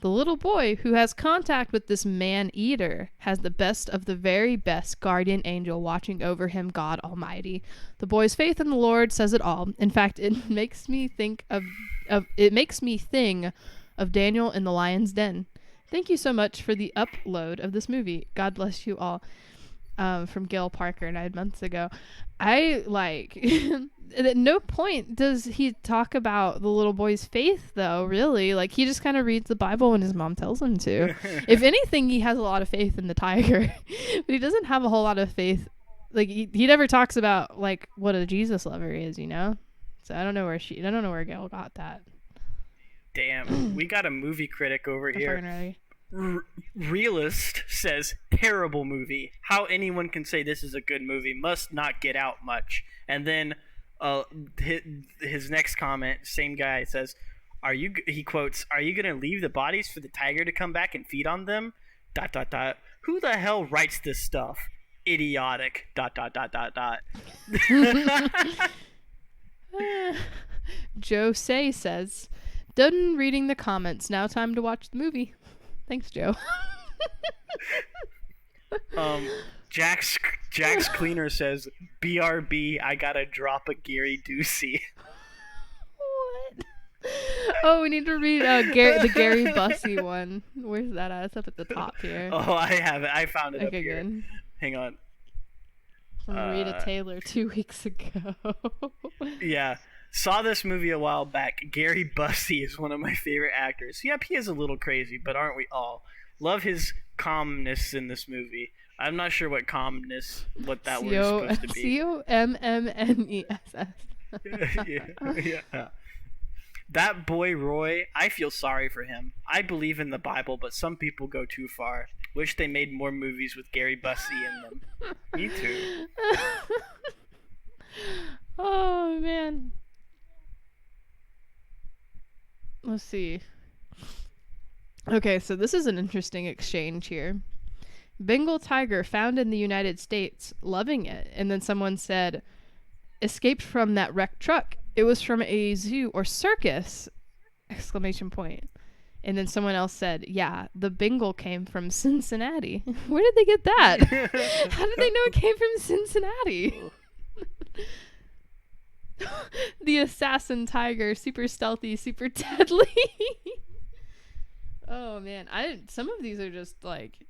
The little boy who has contact with this Maneater has the best of the very best guardian angel watching over him, God Almighty. The boy's faith in the Lord says it all. In fact, it makes me think of Daniel in the lion's den. Thank you so much for the upload of this movie. God bless you all. From Gail Parker 9 months ago. I like at no point does he talk about the little boy's faith though, really. Like he just kind of reads the Bible when his mom tells him to. If anything, he has a lot of faith in the tiger. But he doesn't have a whole lot of faith. Like he never talks about like what a Jesus lover is, you know? So I don't know where Gail got that. Damn, we got a movie critic over here. Realist says, terrible movie. How anyone can say this is a good movie must not get out much. And then his next comment, same guy, says, he quotes, "Are you going to leave the bodies for the tiger to come back and feed on them? ... Who the hell writes this stuff? Idiotic ... Joe Say says, done reading the comments. Now time to watch the movie. Thanks, Joe. Jack's Cleaner says, BRB, I gotta drop a Gary Ducey. What? Oh, we need to read the Gary Bussey one. Where's that at? It's up at the top here. Oh, I have it. I found it up Okay, here. good. Hang on. From Rita Taylor 2 weeks ago. Yeah. Saw this movie a while back. Gary Bussey is one of my favorite actors. Yep, he is a little crazy, but aren't we all? Love his calmness in this movie. I'm not sure what that word is supposed to be. COMMNESS. Yeah. That boy Roy, I feel sorry for him. I believe in the Bible, but some people go too far. Wish they made more movies with Gary Bussey in them. Me too. Oh, man. Let's see. Okay, so this is an interesting exchange here. Bengal tiger found in the United States, loving it. And then someone said, escaped from that wrecked truck. It was from a zoo or circus! ! And then someone else said, yeah, the Bengal came from Cincinnati. Where did they get that? How did they know it came from Cincinnati? The assassin tiger, super stealthy, super deadly. Oh man, some of these are just like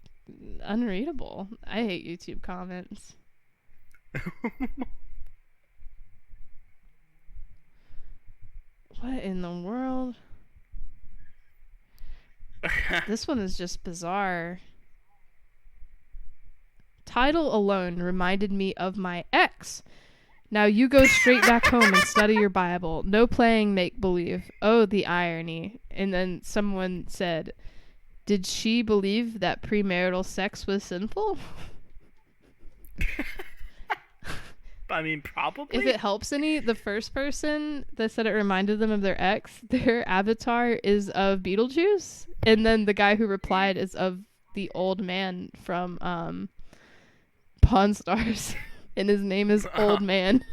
unreadable. I hate YouTube comments. What in the world? This one is just bizarre. Title alone reminded me of my ex. Now you go straight back home and study your Bible. No playing make-believe. Oh, the irony. And then someone said, did she believe that premarital sex was sinful? I mean, probably. If it helps any, the first person that said it reminded them of their ex, their avatar is of Beetlejuice. And then the guy who replied is of the old man from Pawn Stars. And his name is Old Man.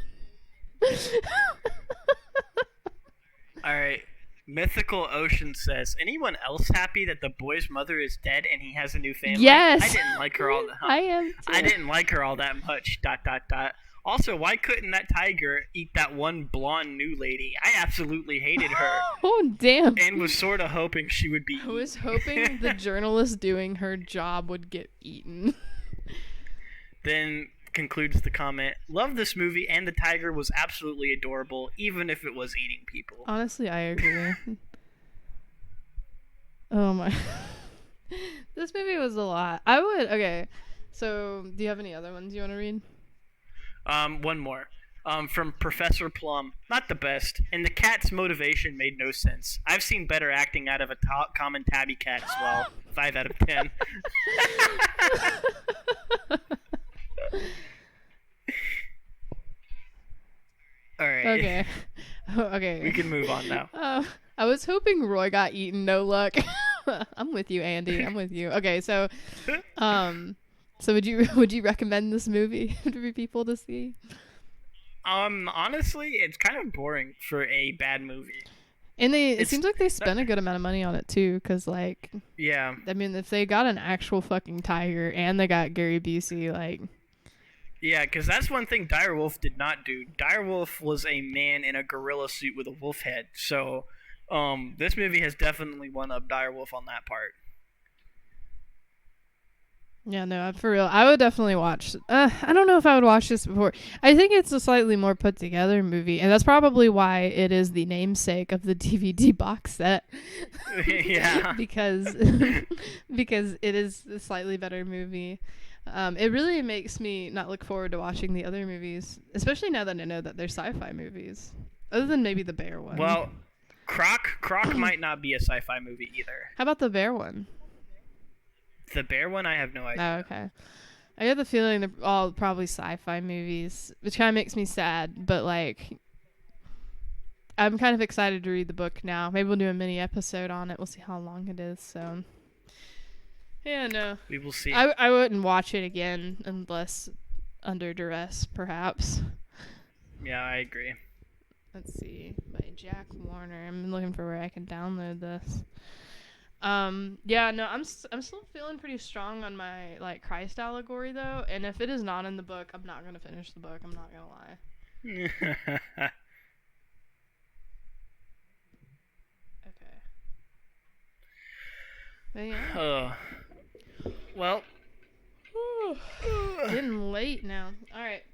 Alright. Mythical Ocean says, anyone else happy that the boy's mother is dead and he has a new family? Yes! I didn't like her all that I am too. I didn't like her all that much. ... Also, why couldn't that tiger eat that one blonde new lady? I absolutely hated her. Oh, damn. And was sort of hoping she would be I was hoping the journalist doing her job would get eaten. Then concludes the comment, love this movie and the tiger was absolutely adorable, even if it was eating people. Honestly, I agree. Oh my. This movie was a lot. I would. Okay. So, do you have any other ones you want to read? One more. From Professor Plum. Not the best. And the cat's motivation made no sense. I've seen better acting out of a common tabby cat as well. 5 out of 10. All right. Okay. Okay. We can move on now. I was hoping Roy got eaten. No luck. I'm with you, Andy. I'm with you. Okay, so, so would you recommend this movie for people to see? Honestly, it's kind of boring for a bad movie. And it seems like they spent a good amount of money on it too, because like, yeah, I mean, if they got an actual fucking tiger and they got Gary Busey, like, yeah, because that's one thing Direwolf did not do. Direwolf was a man in a gorilla suit with a wolf head, so this movie has definitely one up Direwolf on that part. yeah, no, for real, I would definitely watch. I don't know if I would watch this before. I think it's a slightly more put together movie, and that's probably why it is the namesake of the DVD box set. Yeah, because it is a slightly better movie. It really makes me not look forward to watching the other movies, especially now that I know that they're sci-fi movies, other than maybe the bear one. Well, Croc might not be a sci-fi movie either. How about the bear one? The bear one, I have no idea. Oh, okay. I get the feeling they're all probably sci-fi movies, which kind of makes me sad, but like, I'm kind of excited to read the book now. Maybe we'll do a mini episode on it. We'll see how long it is. So, yeah, no. We will see. I wouldn't watch it again unless under duress, perhaps. Yeah, I agree. Let's see. By Jack Warner. I'm looking for where I can download this. Yeah, no, I'm still feeling pretty strong on my like Christ allegory though, and if it is not in the book, I'm not gonna finish the book. I'm not gonna lie. Okay. But yeah. Well, Getting late now. All right.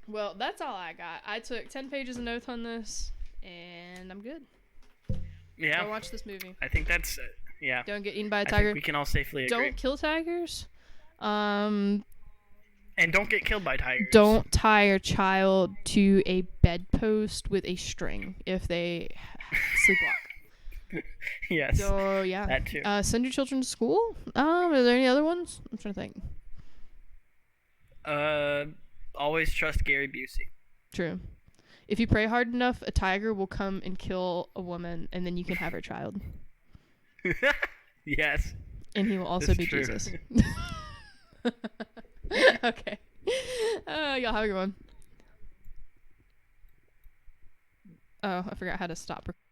Well, that's all I got. I took 10 pages of notes on this, and I'm good. yeah. Go watch this movie. I think that's yeah. Don't get eaten by a I tiger. think we can all safely agree. Don't kill tigers. And don't get killed by tigers. Don't tie your child to a bedpost with a string if they sleepwalk. Yes. So yeah. That too. Send your children to school. Are there any other ones? I'm trying to think. Always trust Gary Busey. True. If you pray hard enough, a tiger will come and kill a woman, and then you can have her child. Yes. And he will also be true. Jesus. Okay. Y'all have a good one. Oh, I forgot how to stop recording.